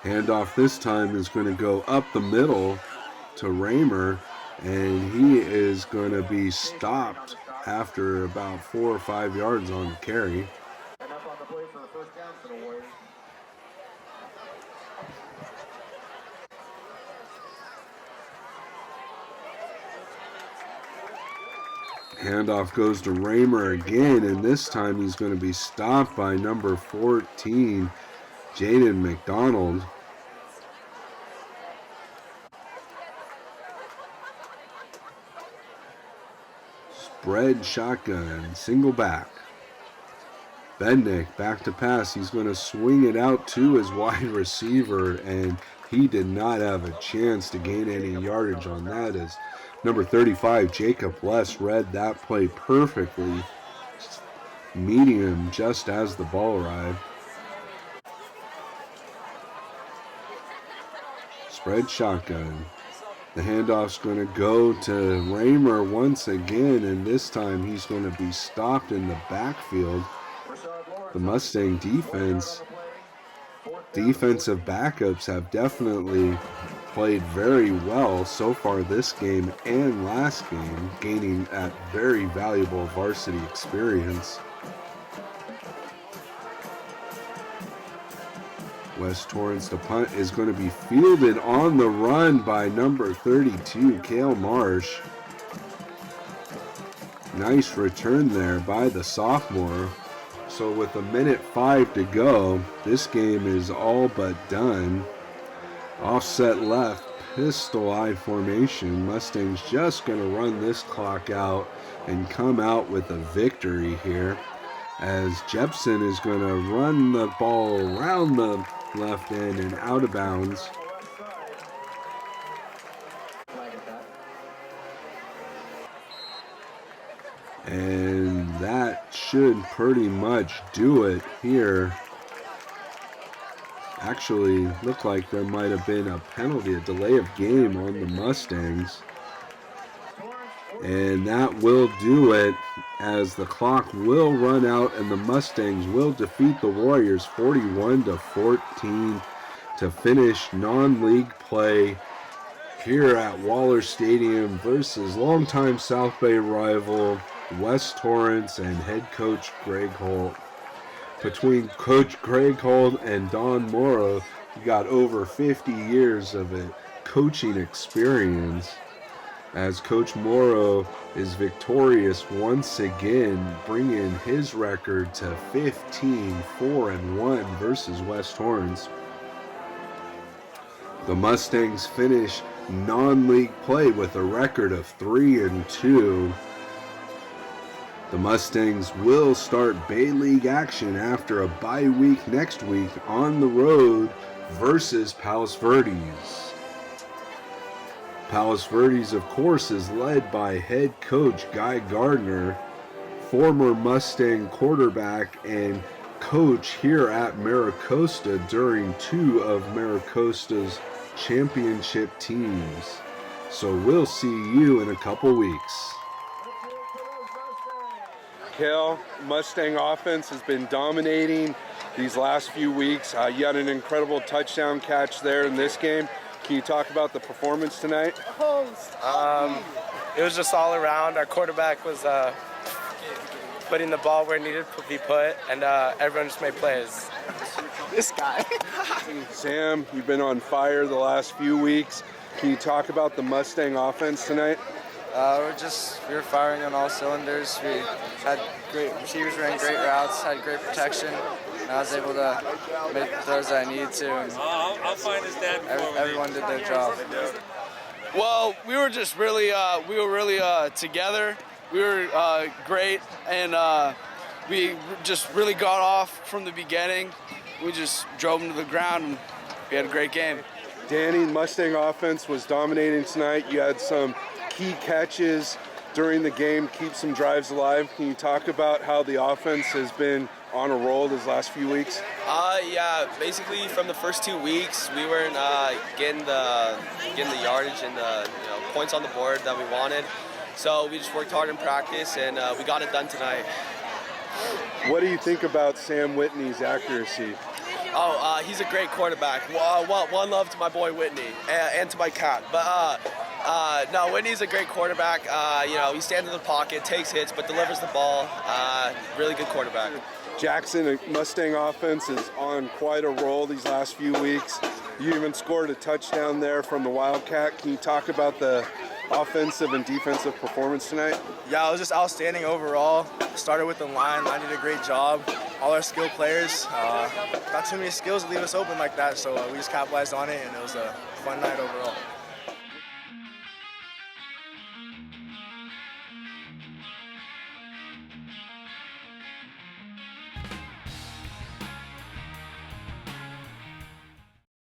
Handoff this time is going to go up the middle to Raymer, and he is going to be stopped after about 4 or 5 yards on the carry. Handoff goes to Raymer again, and this time he's going to be stopped by number 14, Jaden McDonald. Spread shotgun, single back. Bednick back to pass. He's going to swing it out to his wide receiver, and he did not have a chance to gain any yardage on that, as number 35, Jacob West, read that play perfectly, meeting him just as the ball arrived. Spread shotgun. The handoff's going to go to Raymer once again, and this time he's going to be stopped in the backfield. The Mustang defensive backups have definitely played very well so far this game and last game, gaining that very valuable varsity experience. West Torrance, the punt is going to be fielded on the run by number 32, Cale Marsh. Nice return there by the sophomore. So with 1:05 to go, this game is all but done. Offset left, pistol eye formation. Mustangs just going to run this clock out and come out with a victory here, as Jepson is going to run the ball around the left end and out of bounds. And that should pretty much do it here. Actually, looked like there might have been a penalty, a delay of game on the Mustangs. And that will do it, as the clock will run out and the Mustangs will defeat the Warriors 41-14 to finish non-league play here at Waller Stadium versus longtime South Bay rival West Torrance and head coach Greg Holt. Between Coach Greg Holt and Don Morrow, you got over 50 years of coaching experience, as Coach Morrow is victorious once again, bringing his record to 15-4-1 versus West Torrance. The Mustangs finish non-league play with a record of 3-2. The Mustangs will start Bay League action after a bye week next week on the road versus Palos Verdes. Palos Verdes, of course, is led by head coach Guy Gardner, former Mustang quarterback and coach here at Maricosta during 2 of Maricosta's championship teams. So we'll see you in a couple weeks. Cale, Mustang offense has been dominating these last few weeks. You had an incredible touchdown catch there in this game. Can you talk about the performance tonight? It was just all around. Our quarterback was putting the ball where it needed to be put, and everyone just made plays. This guy. Sam, you've been on fire the last few weeks. Can you talk about the Mustang offense tonight? We were firing on all cylinders. We had great receivers, ran great routes, had great protection, and I was able to make the throws that I needed to. And I'll find his dad. everyone did their job. Well, we were just really, together. We were great, and we just really got off from the beginning. We just drove them to the ground, and we had a great game. Danny, Mustang offense was dominating tonight. You had some key catches during the game, keep some drives alive. Can you talk about how the offense has been on a roll these last few weeks? Yeah, basically from the first 2 weeks, we weren't getting the yardage and the points on the board that we wanted. So we just worked hard in practice, and we got it done tonight. What do you think about Sam Whitney's accuracy? He's a great quarterback. One love to my boy Whitney and to my cat. But no, Whitney's a great quarterback. He stands in the pocket, takes hits, but delivers the ball. Really good quarterback. Jackson, Mustang offense is on quite a roll these last few weeks. You even scored a touchdown there from the Wildcat. Can you talk about the offensive and defensive performance tonight? Yeah, it was just outstanding overall. Started with the line. I did a great job. All our skilled players got too many skills to leave us open like that, so we just capitalized on it, and it was a fun night overall.